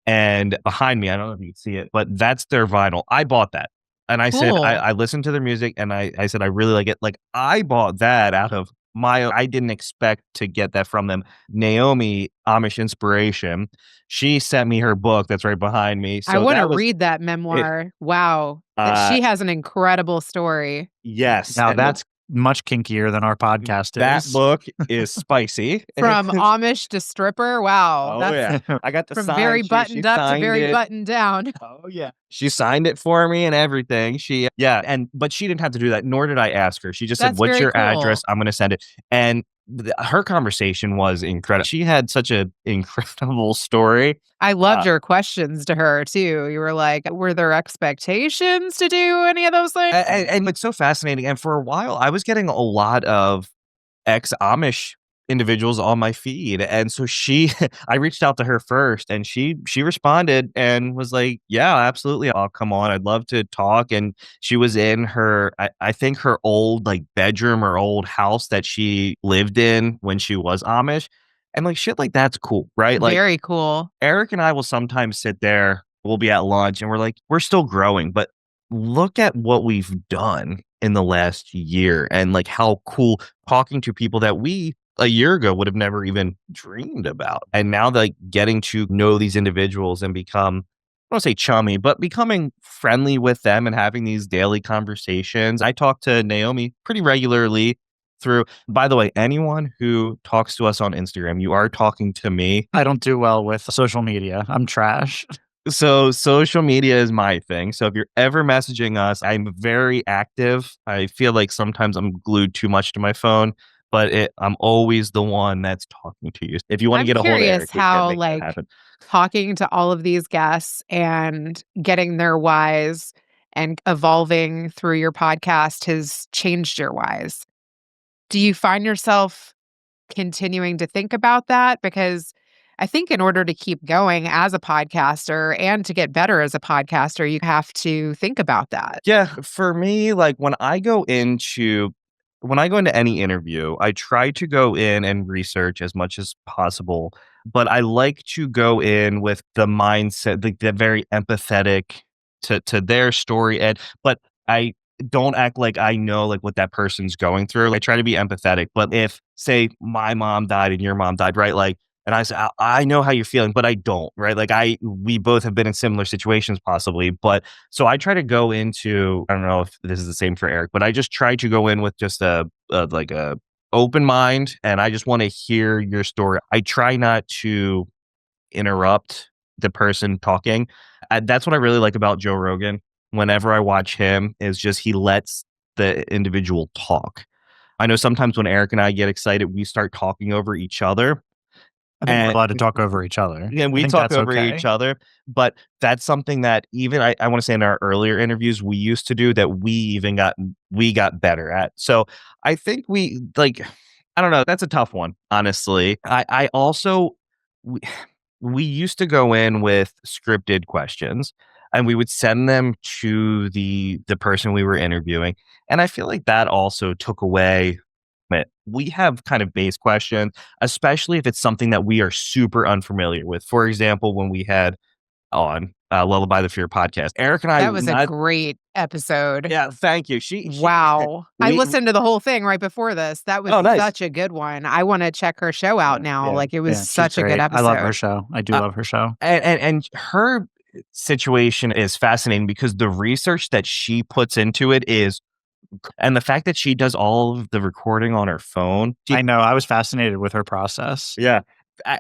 and behind me, I don't know if you can see it, but that's their vinyl. I bought that. And I said, I listened to their music, and I said, I really like it. Like, I bought that out of I didn't expect to get that from them. Naomi, Amish Inspiration, she sent me her book that's right behind me. So I want to read that memoir. Wow. She has an incredible story. Yes. Now that's much kinkier than our podcast is. That book is spicy. From Amish to stripper. Wow. Oh, yeah. I got the from sign. Very buttoned up to very buttoned down. Oh, yeah. She signed it for me and everything. But she didn't have to do that, nor did I ask her. She just said, what's your address? I'm going to send it. And her conversation was incredible. She had such an incredible story. I loved your questions to her too. You were like, were there expectations to do any of those things? And it's so fascinating. And for a while, I was getting a lot of ex-Amish individuals on my feed. And so I reached out to her first, and she responded and was like, yeah, absolutely. I'll come on. I'd love to talk. And she was in I think her old like bedroom or old house that she lived in when she was Amish. And like shit like that's cool, right? Like Very cool. Eric and I will sometimes sit there, we'll be at lunch and we're like, we're still growing, but look at what we've done in the last year and like how cool talking to people that we a year ago would have never even dreamed about. And now like getting to know these individuals and become, I don't say chummy, but becoming friendly with them and having these daily conversations. I talk to Naomi pretty regularly through, by the way, anyone who talks to us on Instagram, you are talking to me. I don't do well with social media. I'm trash. So social media is my thing. So if you're ever messaging us, I'm very active. I feel like sometimes I'm glued too much to my phone, but I'm always the one that's talking to you. If you want to get a hold of curious Eric, we can how make that like happen. talking to all of these guests and getting their whys and evolving through your podcast has changed your whys. Do you find yourself continuing to think about that? Because I think in order to keep going as a podcaster and to get better as a podcaster, you have to think about that. Yeah, for me, like when I go into any interview, I try to go in and research as much as possible, but I like to go in with the mindset, like the very empathetic to their story, and but I don't act like I know like what that person's going through. I try to be empathetic, but if say my mom died and your mom died, right? Like, and I say I know how you're feeling, but I don't, right? Like we both have been in similar situations possibly, but so I try to go into, I don't know if this is the same for Eric, but I just try to go in with just a open mind, and I just want to hear your story. I try not to interrupt the person talking. That's what I really like about Joe Rogan. Whenever I watch him, is just he lets the individual talk. I know sometimes when Eric and I get excited, we start talking over each other. I think we're And allowed to talk over each other. yeah, I we think talk that's over okay. each other, but that's something that even I want to say in our earlier interviews we used to do that we got better at. So I think we like, I don't know, that's a tough one, honestly. I also we, we used to go in with scripted questions and we would send them to the person we were interviewing. And I feel like that also took away it. We have kind of base questions, especially if it's something that we are super unfamiliar with. For example, when we had on Lullaby the Fear podcast, Eric and I, That was a great episode. yeah, thank you. Wow. I we- listened to the whole thing right before this. That was Oh, nice. such a good one. I want to check her show out now. Yeah. Like it was Yeah, she's such a good great. episode. I love her show. I do love her show. And her situation is fascinating because the research that she puts into it is, and the fact that she does all of the recording on her phone. I know. I was fascinated with her process. Yeah.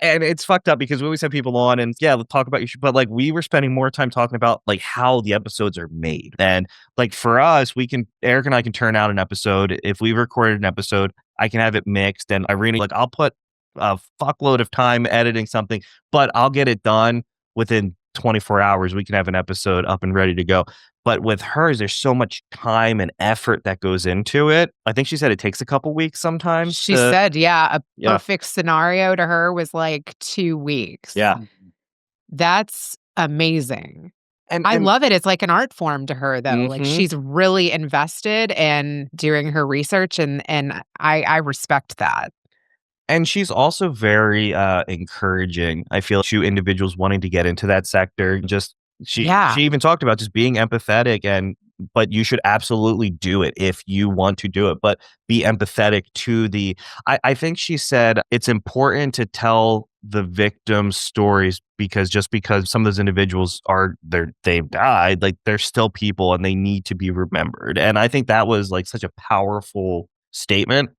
And it's fucked up because we always have people on and yeah, let's talk about your but like we were spending more time talking about like how the episodes are made. And like for us, Eric and I can turn out an episode. If we recorded an episode, I can have it mixed and Irene, like I'll put a fuckload of time editing something, but I'll get it done within 24 hours. We can have an episode up and ready to go. But with hers, there's so much time and effort that goes into it. I think she said it takes a couple weeks sometimes. She said, yeah, a Yeah. perfect scenario to her was like 2 weeks. Yeah. That's amazing. And I love it. It's like an art form to her, though. Like Mhm. she's really invested in doing her research, and I respect that. And she's also very encouraging, I feel, to individuals wanting to get into that sector. Just she even talked about just being empathetic but you should absolutely do it if you want to do it. But be empathetic to I think she said it's important to tell the victims' stories because just because some of those individuals they've died, like they're still people and they need to be remembered. And I think that was like such a powerful statement.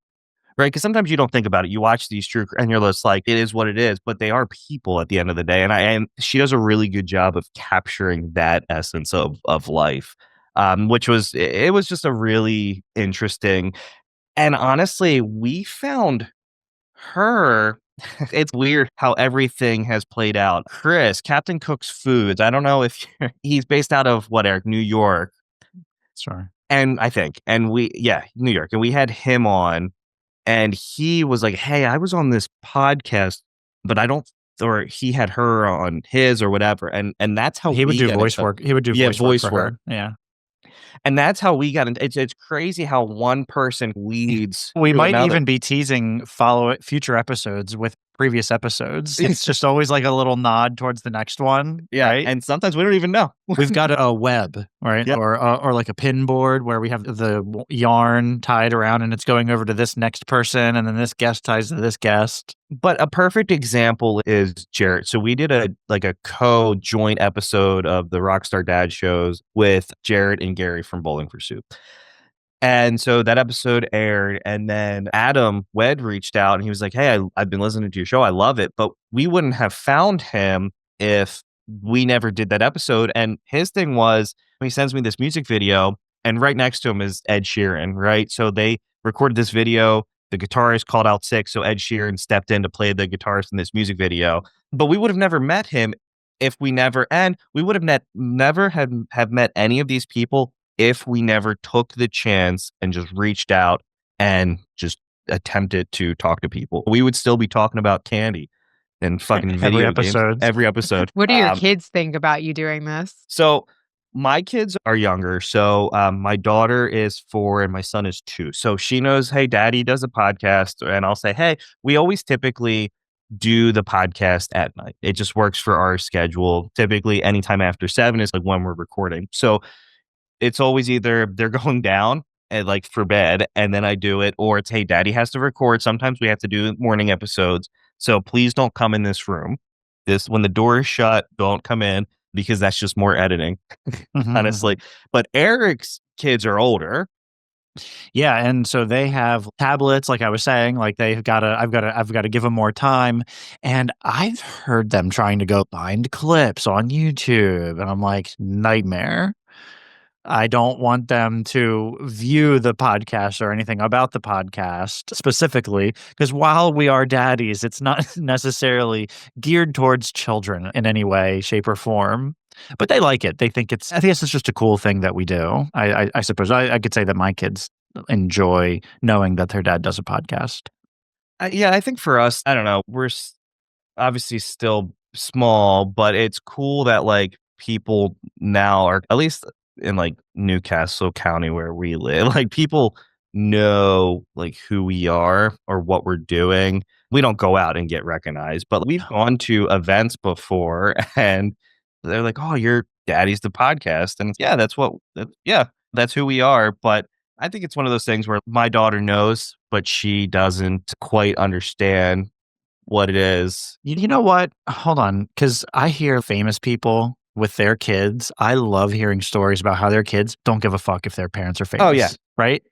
Right, because sometimes you don't think about it. You watch these true, and you're just like, it is what it is. But they are people at the end of the day, and she does a really good job of capturing that essence of life, which was it was just a really interesting. And honestly, we found her, it's weird how everything has played out. Chris, Captain Cook's Foods. I don't know if he's based out of what, Eric? New York. Sure. And I think, and New York. And we had him on, and he was like, hey, I was on this podcast, but I don't, or he had her on his or whatever. And that's how He would we do got voice into- work. He would do Yeah, voice voice work for work. her. Yeah. And that's how we got into it's crazy how one person leads. We to might another. even be teasing future episodes with previous episodes. It's just always like a little nod towards the next one. Yeah, right? and sometimes we don't even know. We've got a web, right? Yep. Or like a pin board where we have the yarn tied around and it's going over to this next person and then this guest ties to this guest. But a perfect example is Jarrett. So we did a co-joint episode of the Rockstar Dad shows with Jarrett and Gary from Bowling for Soup. And so that episode aired, and then Adam Wed reached out and he was like, hey, I've been listening to your show. I love it. But we wouldn't have found him if we never did that episode. And his thing was, he sends me this music video, and right next to him is Ed Sheeran, right? So they recorded this video. The guitarist called out sick, so Ed Sheeran stepped in to play the guitarist in this music video. But we would have never met him if we never, and we would have never have met any of these people if we never took the chance and just reached out and just attempted to talk to people. We would still be talking about candy and fucking video games every episode. What do your kids think about you doing this? So my kids are younger. So my daughter is 4 and my son is 2. So she knows, hey, daddy does a podcast. And I'll say, hey, we always typically do the podcast at night. It just works for our schedule. Typically anytime after 7 is like when we're recording. So it's always either they're going down and like for bed and then I do it, or it's, hey, daddy has to record. Sometimes we have to do morning episodes. So please don't come in this room. When the door is shut, don't come in, because that's just more editing, honestly. But Eric's kids are older. Yeah, and so they have tablets, like I was saying, like I've got to give them more time. And I've heard them trying to go find clips on YouTube, and I'm like, nightmare. I don't want them to view the podcast or anything about the podcast specifically, because while we are daddies, it's not necessarily geared towards children in any way, shape, or form. But they like it. They think I think it's just a cool thing that we do. I suppose I could say that my kids enjoy knowing that their dad does a podcast. Yeah, I think for us, I don't know, we're obviously still small, but it's cool that like people now are, at least in like Newcastle County where we live, like people know like who we are or what we're doing. We don't go out and get recognized, but we've gone to events before and they're like, oh, you're Daddies the Podcast. And yeah, that's who we are. But I think it's one of those things where my daughter knows, but she doesn't quite understand what it is. You know what? Hold on. Because I hear famous people with their kids. I love hearing stories about how their kids don't give a fuck if their parents are famous. Oh, yeah. Right?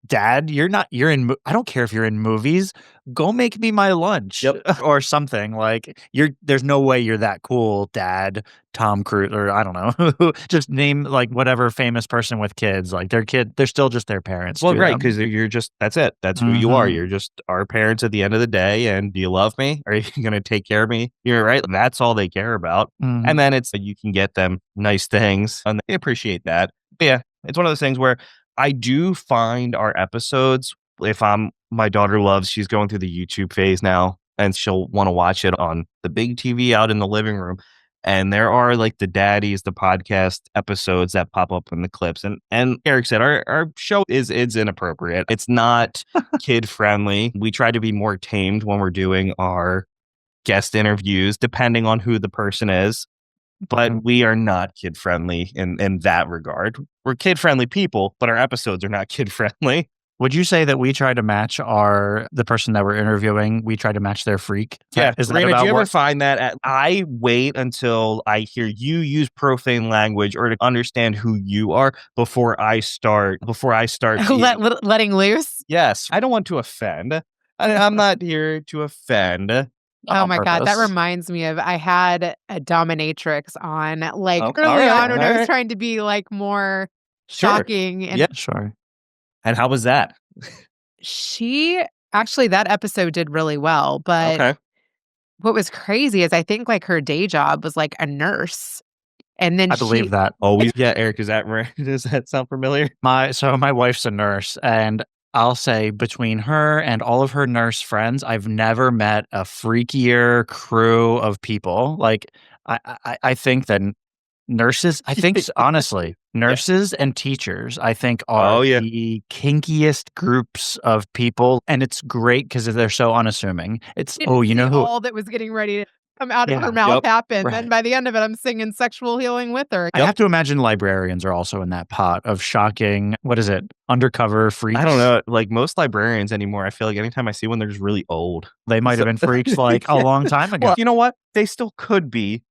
Dad, I don't care if you're in movies. Go make me my lunch or something. Like there's no way you're that cool, Dad. Tom Cruise, or I don't know. Just name like whatever famous person with kids. Like they're still just their parents. Well, right, because you're just, that's it. That's who you are. You're just our parents at the end of the day. And do you love me? Are you going to take care of me? You're right. That's all they care about. And then it's you can get them nice things and they appreciate that. But yeah, it's one of those things where I do find our episodes, my daughter loves, she's going through the YouTube phase now, and she'll want to watch it on the big TV out in the living room. And there are like the Daddies, the podcast episodes that pop up in the clips. And Eric said, our show is inappropriate. It's not kid friendly. We try to be more tamed when we're doing our guest interviews, depending on who the person is. But we are not kid friendly in that regard. We're kid friendly people, but our episodes are not kid friendly. Would you say that we try to match the person that we're interviewing? We try to match their freak. Yeah, is that Rena, about do you ever find that? I wait until I hear you use profane language or to understand who you are before I start. Letting loose. Yes, I don't want to offend. I'm not here to offend. Oh my God, that reminds me of I had a dominatrix on early on when I was trying to be like more shocking. And sure. And how was that? She Actually, that episode did really well. But Okay. what was crazy is I think like her day job was like a nurse. And then I believe that. Always. Yeah, Eric, does that sound familiar? My wife's a nurse, and I'll say between her and all of her nurse friends, I've never met a freakier crew of people. Like I think that nurses, I think honestly, nurses and teachers, I think are Oh, yeah. the kinkiest groups of people, and it's great because they're so unassuming. It's didn't you know see who all that was getting ready to come out of Yeah. her mouth Yep. happen. Right. Then by the end of it, I'm singing sexual healing with her. I have to imagine librarians are also in that pot of shocking. What is it? Undercover freaks. I don't know. Like most librarians anymore, I feel like anytime I see one, they're just really old. They might have been freaks like a Yeah. long time ago. Well, you know what? They still could be.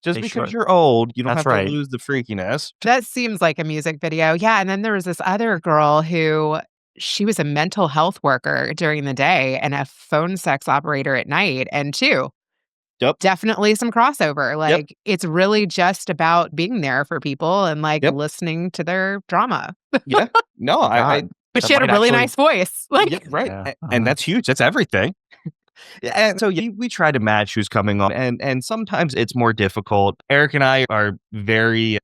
Just They because should. you're old, you don't That's have right. to lose the freakiness. That seems like a music video. Yeah. And then there was this other girl who she was a mental health worker during the day and a phone sex operator at night. And Yep. definitely some crossover. Like it's really just about being there for people and like Yep. listening to their drama. Yeah. No, I God. But That she had a might really actually- nice voice. Like yeah, right. Yeah. And that's huge. That's everything. Yeah, and so we try to match who's coming on, and sometimes it's more difficult. Eric and I are very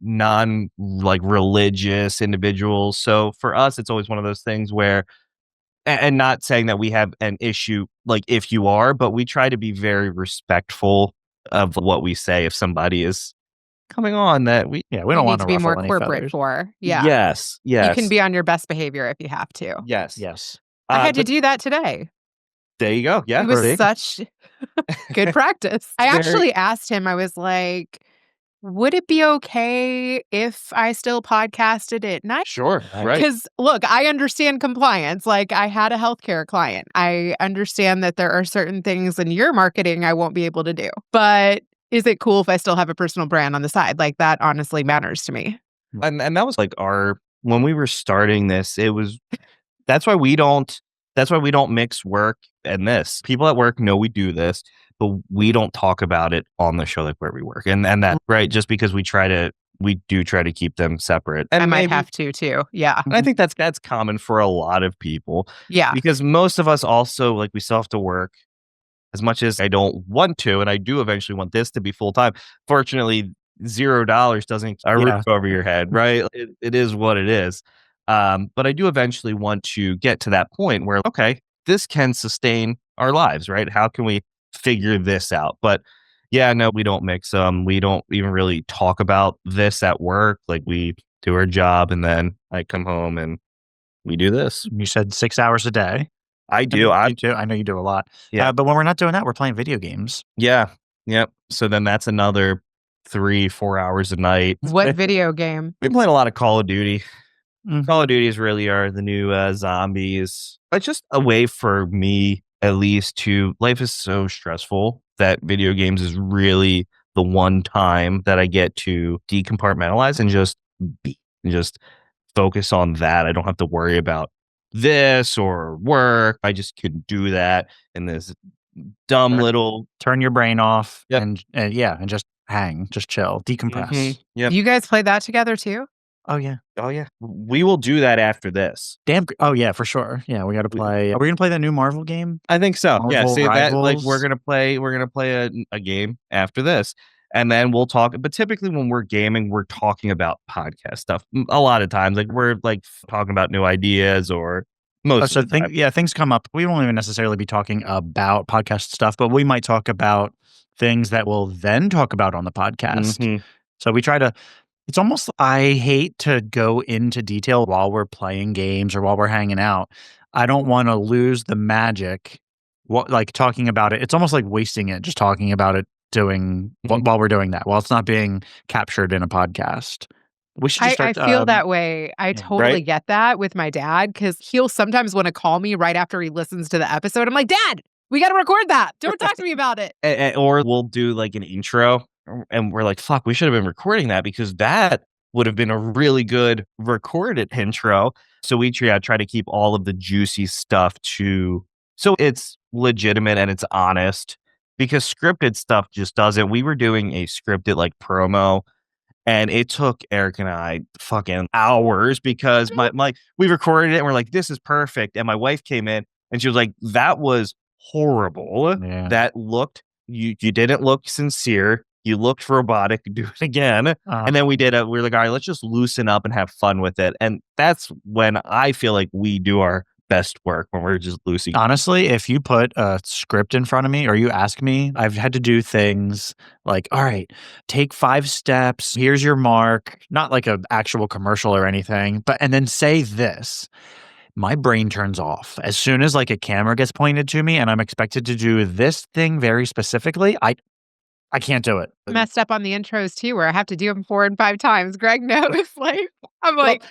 religious individuals, so for us, it's always one of those things where, and not saying that we have an issue like if you are, but we try to be very respectful of what we say if somebody is coming on that we we you don't need want to to be ruffle more any corporate feathers. for. Yeah. yes You can be on your best behavior if you have to. yes Yes. I had to but do that today. there you go. Yeah, It was see? such good practice. I Very- actually asked him, I was like, would it be okay if I still podcasted at night? Sure, right. Because look, I understand compliance. Like I had a healthcare client. I understand that there are certain things in your marketing I won't be able to do. But is it cool if I still have a personal brand on the side? Like that honestly matters to me. And that was like when we were starting this, it was that's why we don't mix work and this. People at work know we do this, but we don't talk about it on the show like where we work. And that right, just because we do try to keep them separate. And I might maybe- have to too. Yeah. and I think that's common for a lot of people. Yeah. Because most of us also like we still have to work as much as I don't want to, and I do eventually want this to be full time. Fortunately, $0 doesn't a roof over your head, right? It is what it is. But I do eventually want to get to that point where, okay, this can sustain our lives, right? How can we figure this out? But yeah, no, we don't mix them. We don't even really talk about this at work. Like we do our job and then I come home and we do this. You said 6 hours a day. I do. You do. I know you do a lot. Yeah. But when we're not doing that, we're playing video games. Yeah. Yep. So then that's another 3-4 hours a night. What video game? We've been playing a lot of Call of Duty. Mhm. Call of Duties really are the new zombies. It's just a way for me, at least, to life is so stressful that video games is really the one time that I get to decompartmentalize and just be and just focus on that. I don't have to worry about this or work. I just could do that in this dumb Right. little Turn your brain off Yep. and just hang, just chill, decompress. Mhm. Yep. You guys play that together too? Oh yeah. Oh yeah. We will do that after this. Oh yeah, for sure. Yeah, we got to play. Are we gonna play that new Marvel game? I think so. Yeah. Marvel See that like Rivals? we're gonna play a game after this. And then we'll talk. But typically when we're gaming, we're talking about podcast stuff. A lot of times, like we're like talking about new ideas or most of the time. Things come up. We won't even necessarily be talking about podcast stuff, but we might talk about things that we'll then talk about on the podcast. Mhm. So we try to. It's almost, I hate to go into detail while we're playing games or while we're hanging out. I don't want to lose the magic. Like talking about it, it's almost like wasting it, just talking about it, while we're doing that, while it's not being captured in a podcast. We should just I start. feel that way. I totally Right? get that with my dad because he'll sometimes want to call me right after he listens to the episode. I'm like, Dad, we got to record that. Don't talk to me about it. Or we'll do like an intro and we're like, fuck, we should have been recording that because that would have been a really good recorded intro. So we try to keep all of the juicy stuff so it's legitimate and it's honest because scripted stuff just doesn't. We were doing a scripted like promo and it took Eric and I fucking hours because we recorded it and we're like, this is perfect. And my wife came in And she was like, that was horrible. Yeah. That looked, you didn't look sincere. You looked robotic. Do it again. And then we were like, all right, let's just loosen up and have fun with it. And that's when I feel like we do our best work, when we're just loosey. Honestly, if you put a script in front of me or you ask me, I've had to do things like, all right, take 5 steps. Here's your mark. Not like an actual commercial or anything, and then say this. My brain turns off. As soon as like a camera gets pointed to me and I'm expected to do this thing very specifically, I can't do it. Messed up on the intros too, where I have to do them 4 and 5 times. Greg knows. I'm like,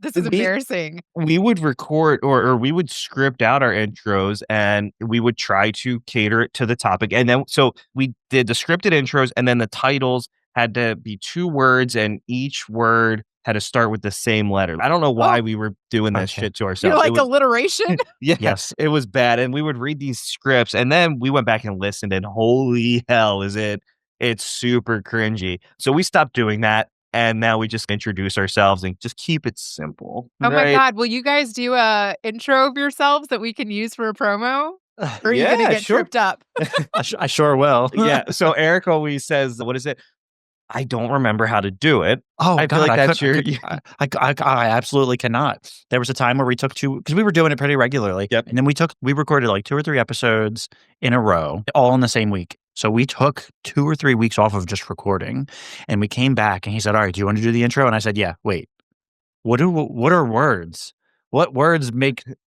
this is embarrassing. We would record or we would script out our intros and we would try to cater it to the topic. And then, so we did the scripted intros and then the titles had to be 2 words and each word had to start with the same letter. I don't know why we were doing this shit to ourselves. You like alliteration? Yes, it was bad. And we would read these scripts and then we went back and listened and holy hell it's super cringy. So we stopped doing that. And now we just introduce ourselves and just keep it simple. Oh my God. Will you guys do a intro of yourselves that we can use for a promo? Or are you going to get tripped up? I sure will. Yeah. So Eric always says, what is it? I don't remember how to do it. Oh, I God, feel like that's I absolutely cannot. There was a time where we took 2, because we were doing it pretty regularly. Yep. And then we recorded like 2 or 3 episodes in a row, all in the same week. So we took 2 or 3 weeks off of just recording, and we came back and he said, all right, do you want to do the intro? And I said, yeah, wait, what are words? What words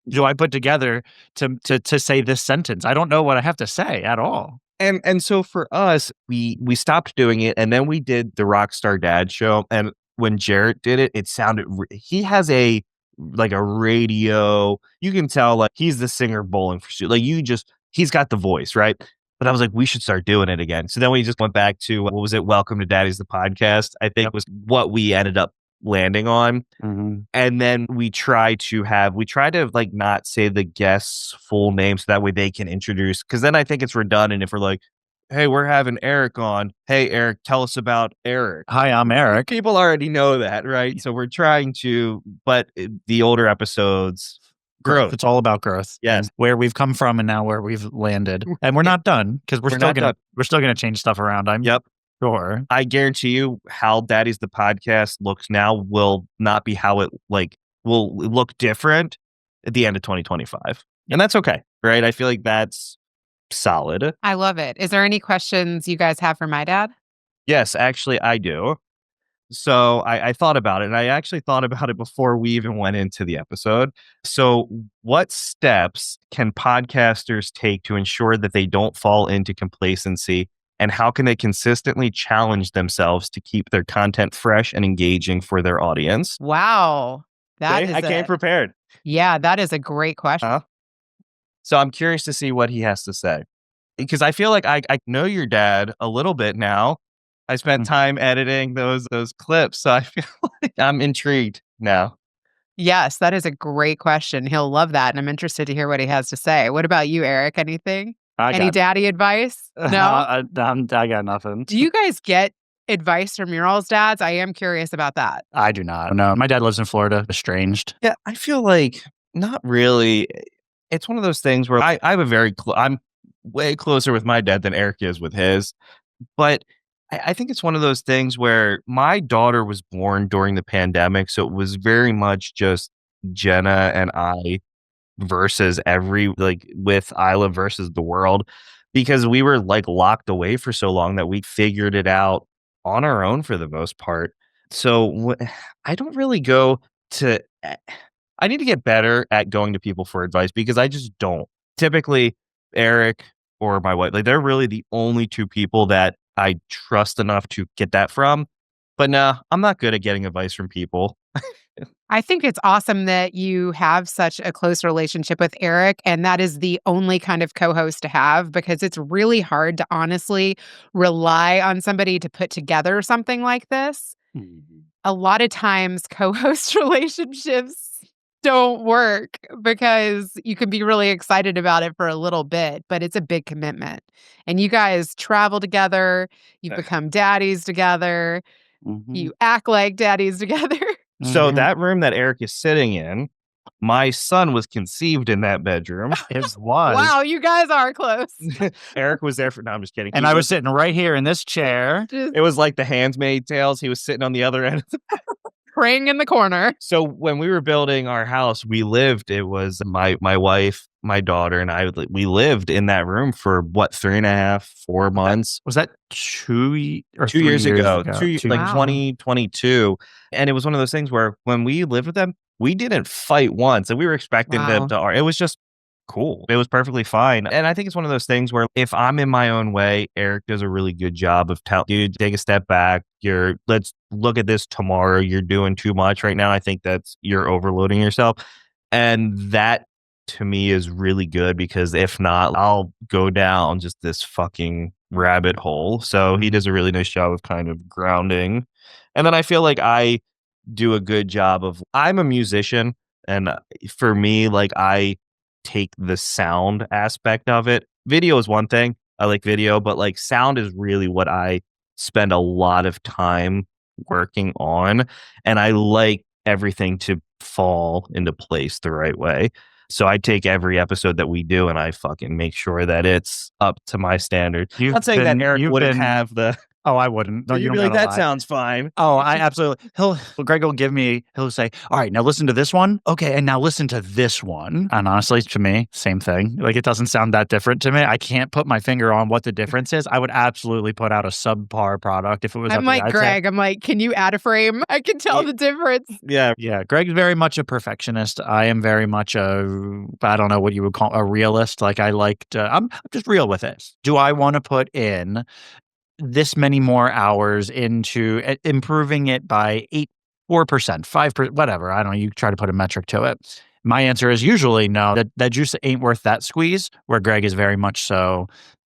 do I put together to say this sentence? I don't know what I have to say at all. And so for us, we stopped doing it, and then we did the Rockstar Dad show. And when Jarrett did it, it sounded he has a radio. You can tell like he's the singer Bowling for Soup. Like he's got the voice, right? But I was like, we should start doing it again. So then we just went back to what was it? Welcome to Daddies the Podcast. I think was what we ended up landing on. Mm-hmm. And then we try to like not say the guest's full name so that way they can introduce, because then I think it's redundant if we're like, hey, we're having Eric on. Hey, Eric, tell us about Eric. Hi, I'm Eric. People already know that, right? So we're trying to, but the older episodes, growth. It's all about growth. Yes. Where we've come from and now where we've landed. And we're not done, because we're still going to change stuff around. Yep. Sure. I guarantee you how Daddies the Podcast looks now will not be how it will look different at the end of 2025. And that's okay, right? I feel like that's solid. I love it. Is there any questions you guys have for my dad? Yes, actually I do. So I thought about it, and I actually thought about it before we even went into the episode. So what steps can podcasters take to ensure that they don't fall into complacency? And how can they consistently challenge themselves to keep their content fresh and engaging for their audience? Wow. I came prepared. Yeah, that is a great question. So I'm curious to see what he has to say. Because I feel like I know your dad a little bit now. I spent time editing those clips. So I feel like I'm intrigued now. Yes, that is a great question. He'll love that. And I'm interested to hear what he has to say. What about you, Eric? Anything? Any daddy advice? No? I got nothing. Do you guys get advice from your all's dads? I am curious about that. I do not. No, my dad lives in Florida, estranged. Yeah, I feel like not really. It's one of those things where I'm way closer with my dad than Eric is with his. But I think it's one of those things where my daughter was born during the pandemic. So it was very much just Jenna and I versus with Isla versus the world, because we were like locked away for so long that we figured it out on our own for the most part. So I don't really go to, I need to get better at going to people for advice because I just don't. Typically, Eric or my wife, like they're really the only 2 people that I trust enough to get that from. But no, I'm not good at getting advice from people. I think it's awesome that you have such a close relationship with Eric, and that is the only kind of co-host to have, because it's really hard to honestly rely on somebody to put together something like this. Mm-hmm. A lot of times co-host relationships don't work because you can be really excited about it for a little bit, but it's a big commitment. And you guys travel together, you've become daddies together, you act like daddies together. So that room that Eric is sitting in, My son was conceived in that bedroom. It was. Wow, you guys are close. Eric was there for, no, I'm just kidding. And He I was sitting right here in this chair. It was like the Handmaid's Tales. He was sitting on the other end. Praying in the corner. So when we were building our house, it was my wife, my daughter, and I, we lived in that room for 3.5, 4 months. Was that 2 or 2 3 years ago, ago? like Wow. 2022. And it was one of those things where when we lived with them, we didn't fight once, and we were expecting them Wow. to, it was just cool. It was perfectly fine. And I think it's one of those things where if I'm in my own way, Eric does a really good job of telling you, take a step back. Let's look at this tomorrow. You're doing too much right now. I think you're overloading yourself. And that to me is really good, because if not, I'll go down just this fucking rabbit hole. So he does a really nice job of kind of grounding. And then I feel like I do a good job of, I'm a musician, and for me, like, I take the sound aspect of it. Video is one thing. I like video, but like sound is really what I spend a lot of time working on. And I like everything to fall into place the right way. So I take every episode that we do and I fucking make sure that it's up to my standard. I'm not saying that Eric wouldn't have the. Oh, I wouldn't. No, You'd you be don't like, gotta that lie. sounds fine. Oh, I absolutely. Greg will he'll say, all right, now listen to this one. Okay, and now listen to this one. And honestly, to me, same thing. Like, it doesn't sound that different to me. I can't put my finger on what the difference is. I would absolutely put out a subpar product if it was up I'm to me. like, I'd say- Greg, I'm like, can you add a frame? I can tell the difference. Yeah. Yeah, Greg's very much a perfectionist. I am very much I don't know what you would call a realist. Like, I'm just real with it. Do I want to put in this many more hours into improving it by 4%, 5%, whatever? I don't know. You try to put a metric to it. My answer is usually no. That juice ain't worth that squeeze, where Greg is very much so,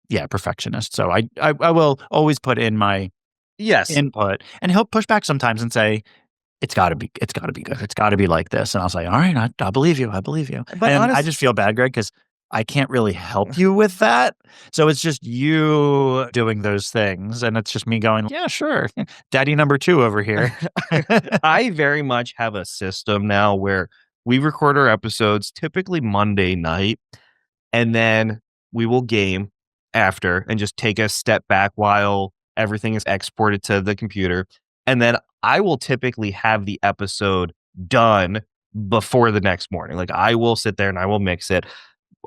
yeah, perfectionist. So I will always put in my input, and he'll push back sometimes and say, it's got to be good. It's got to be like this. And I'll say, all right, I believe you. But And I just feel bad, Greg, because I can't really help you with that. So it's just you doing those things. And it's just me going, yeah, sure. Daddy number 2 over here. I very much have a system now where we record our episodes typically Monday night, and then we will game after and just take a step back while everything is exported to the computer. And then I will typically have the episode done before the next morning. Like, I will sit there and I will mix it.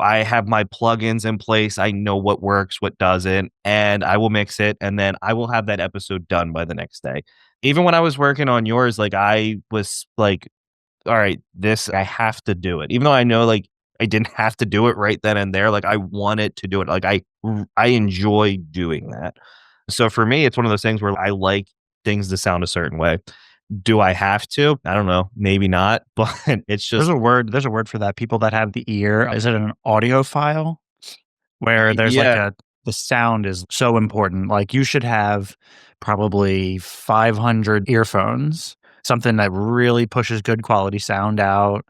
I have my plugins in place. I know what works, what doesn't, and I will mix it. And then I will have that episode done by the next day. Even when I was working on yours, like, I was like, all right, I have to do it. Even though I know, like, I didn't have to do it right then and there. Like, I wanted to do it. Like, I enjoy doing that. So for me, it's one of those things where I like things to sound a certain way. Do I have to? I don't know. Maybe not, but it's just. There's a word for that. People that have the ear. Is it an audio file? Where there's the sound is so important. Like, you should have probably 500 earphones, something that really pushes good quality sound out.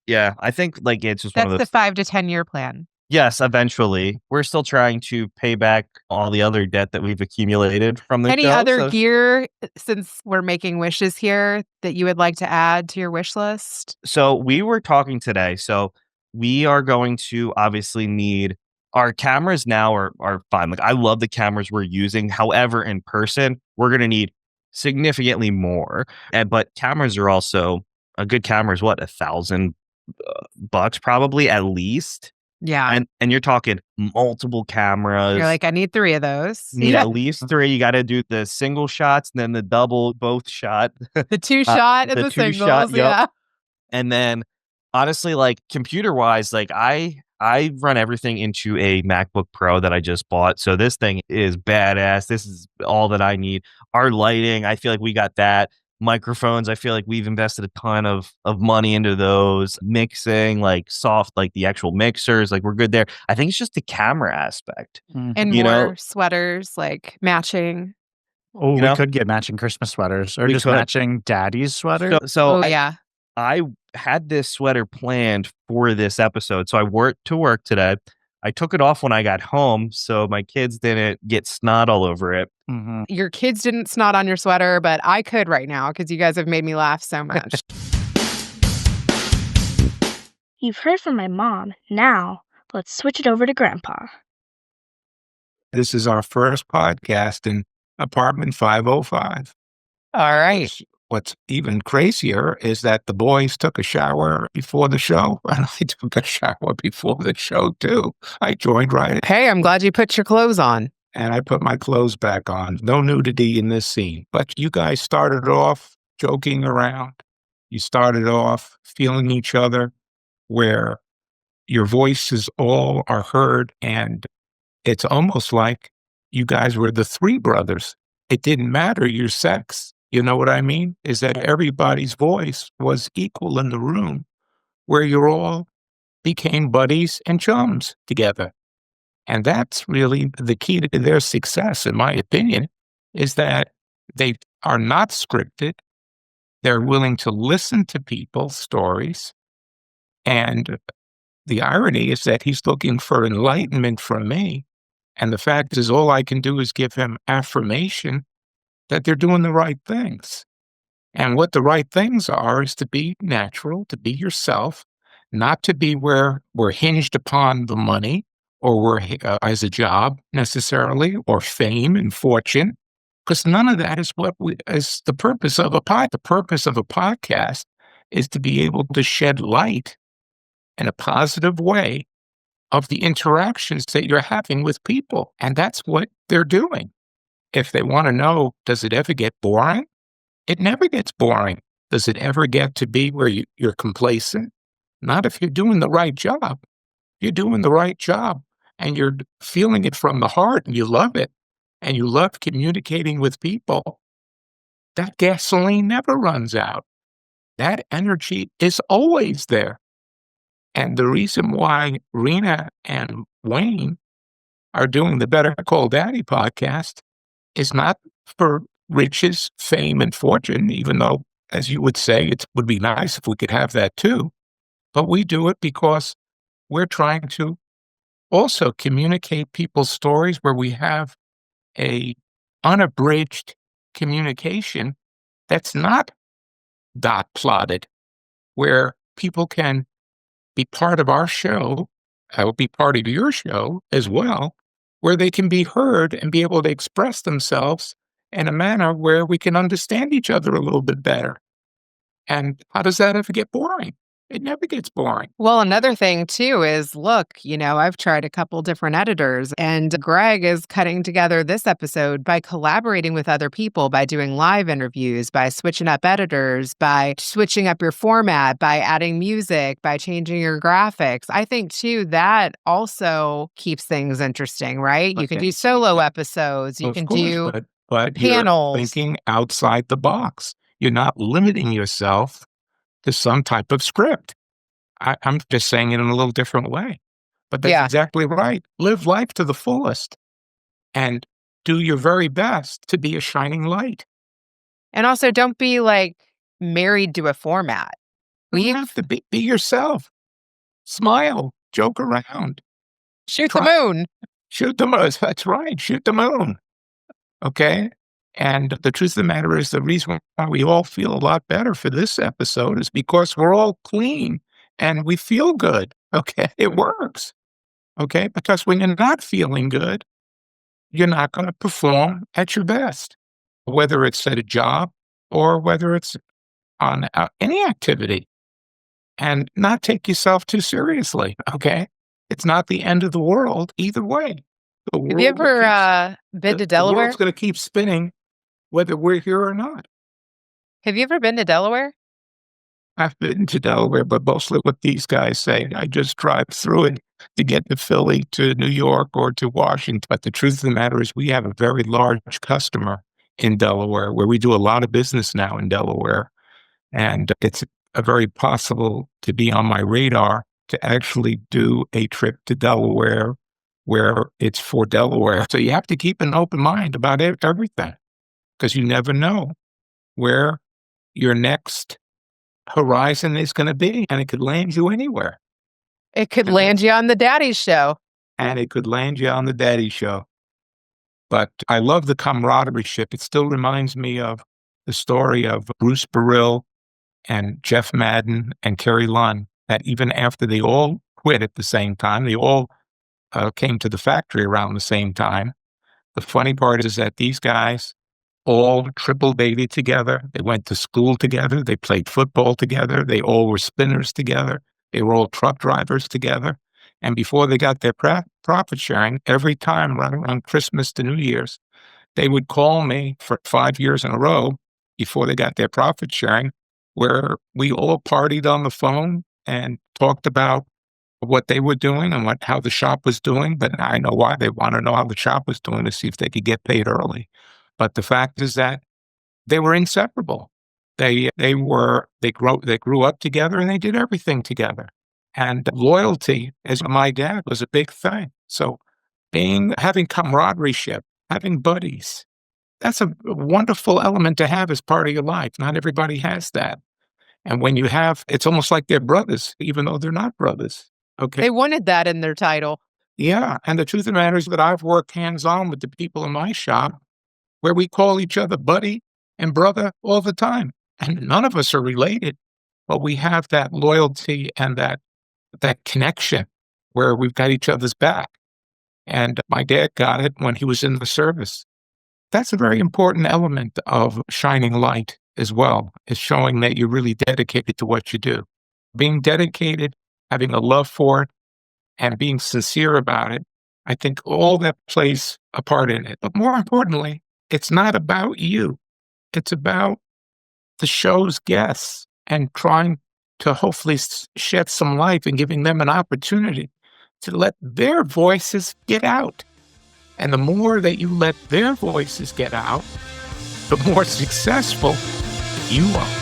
Yeah, I think like it's just one of That's those. the 5 to 10 year plan. Yes, eventually. We're still trying to pay back all the other debt that we've accumulated from the Any show, other so- gear, since we're making wishes here, that you would like to add to your wish list? So we were talking today. So we are going to obviously need our cameras now are fine. Like, I love the cameras we're using. However, in person, we're going to need significantly more. But cameras are also, a good camera is what, $1,000 probably at least. Yeah. And you're talking multiple cameras. You're like, I need 3 of those. Need at least 3. You got to do the single shots and then the double both shot. The 2 shot and the the 2 singles. shot, yep. Yeah. And then honestly, like, computer wise, like, I run everything into a MacBook Pro that I just bought. So this thing is badass. This is all that I need. Our lighting, I feel like we got that. Microphones, I feel like we've invested a ton of money into those. Mixing, like the actual mixers, like, we're good there. I think it's just the camera aspect. And You more know? sweaters, like matching. Oh, You we know? could get matching Christmas sweaters, or We just could. matching Daddy's sweater. So Oh, yeah. I had this sweater planned for this episode. So I wore it to work today. I took it off when I got home so my kids didn't get snot all over it. Mhm. Your kids didn't snot on your sweater, but I could right now because you guys have made me laugh so much. You've heard from my mom. Now, let's switch it over to Grandpa. This is our first podcast in apartment 505. All right. What's even crazier is that the boys took a shower before the show, and I took a shower before the show, too. I joined right in, Hey, I'm glad you put your clothes on. and I put my clothes back on. No nudity in this scene. But you guys started off joking around. You started off feeling each other, where your voices all are heard, and it's almost like you guys were the three brothers. It didn't matter your sex. You know what I mean? Is that everybody's voice was equal in the room, where you all became buddies and chums together. And that's really the key to their success, in my opinion, is that they are not scripted. They're willing to listen to people's stories. And the irony is that he's looking for enlightenment from me. And the fact is, all I can do is give him affirmation that they're doing the right things. And what the right things are is to be natural, to be yourself, not to be where we're hinged upon the money or we're as a job necessarily, or fame and fortune, because none of that is what is the purpose of a podcast. The purpose of a podcast is to be able to shed light in a positive way of the interactions that you're having with people. And that's what they're doing. If they want to know, does it ever get boring? It never gets boring. Does it ever get to be where you're complacent? Not if you're doing the right job. You're doing the right job and you're feeling it from the heart and you love it and you love communicating with people. That gasoline never runs out. That energy is always there. And the reason why Rena and Wayne are doing the Better Call Daddy podcast is not for riches, fame, and fortune, even though, as you would say, it would be nice if we could have that too. But we do it because we're trying to also communicate people's stories where we have a unabridged communication that's not dot plotted, where people can be part of our show, I will be part of your show as well, where they can be heard and be able to express themselves in a manner where we can understand each other a little bit better. And how does that ever get boring? It never gets boring. Well, another thing too is, look, I've tried a couple different editors, and Greg is cutting together this episode by collaborating with other people, by doing live interviews, by switching up editors, by switching up your format, by adding music, by changing your graphics. I think too, that also keeps things interesting, right? You can do solo episodes, you Of can course, do but panels. You're thinking outside the box. You're not limiting yourself to some type of script. I'm just saying it in a little different way. But that's exactly right. Live life to the fullest and do your very best to be a shining light. And also don't be married to a format. You have to be yourself. Smile, joke around. Shoot the moon. Shoot the moon. That's right. Shoot the moon. Okay? And the truth of the matter is, the reason why we all feel a lot better for this episode is because we're all clean and we feel good. Okay? It works. Okay? Because when you're not feeling good, you're not going to perform at your best, whether it's at a job or whether it's on any activity. And not take yourself too seriously. Okay? It's not the end of the world either way. Have you ever been to Delaware? The world's going to keep spinning whether we're here or not. Have you ever been to Delaware? I've been to Delaware, but mostly what these guys say. I just drive through it to get to Philly, to New York, or to Washington. But the truth of the matter is we have a very large customer in Delaware, where we do a lot of business now in Delaware. And it's very possible to be on my radar to actually do a trip to Delaware where it's for Delaware. So you have to keep an open mind about everything, because you never know where your next horizon is going to be, and it could land you anywhere. It could land you on the Daddy Show. And it could land you on the Daddy Show. But I love the camaraderie ship. It still reminds me of the story of Bruce Burrill and Jeff Madden and Kerry Lunn that even after they all quit at the same time, they all came to the factory around the same time. The funny part is that these guys all triple dated together. They went to school together. They played football together. They all were spinners together. They were all truck drivers together. And before they got their profit sharing, every time right around Christmas to New Year's, they would call me for 5 years in a row before they got their profit sharing, where we all partied on the phone and talked about what they were doing and how the shop was doing. But I know why they want to know how the shop was doing, to see if they could get paid early. But the fact is that they were inseparable. They grew up together and they did everything together. And loyalty, as my dad, was a big thing. So having camaraderie, having buddies, that's a wonderful element to have as part of your life. Not everybody has that. And when you have, it's almost like they're brothers, even though they're not brothers. Okay. They wanted that in their title. Yeah. And the truth of the matter is that I've worked hands-on with the people in my shop where we call each other buddy and brother all the time. And none of us are related, but we have that loyalty and that connection where we've got each other's back. And my dad got it when he was in the service. That's a very important element of shining light as well, is showing that you're really dedicated to what you do. Being dedicated, having a love for it, and being sincere about it, I think all that plays a part in it. But more importantly, it's not about you. It's about the show's guests and trying to hopefully shed some light and giving them an opportunity to let their voices get out. And the more that you let their voices get out, the more successful you are.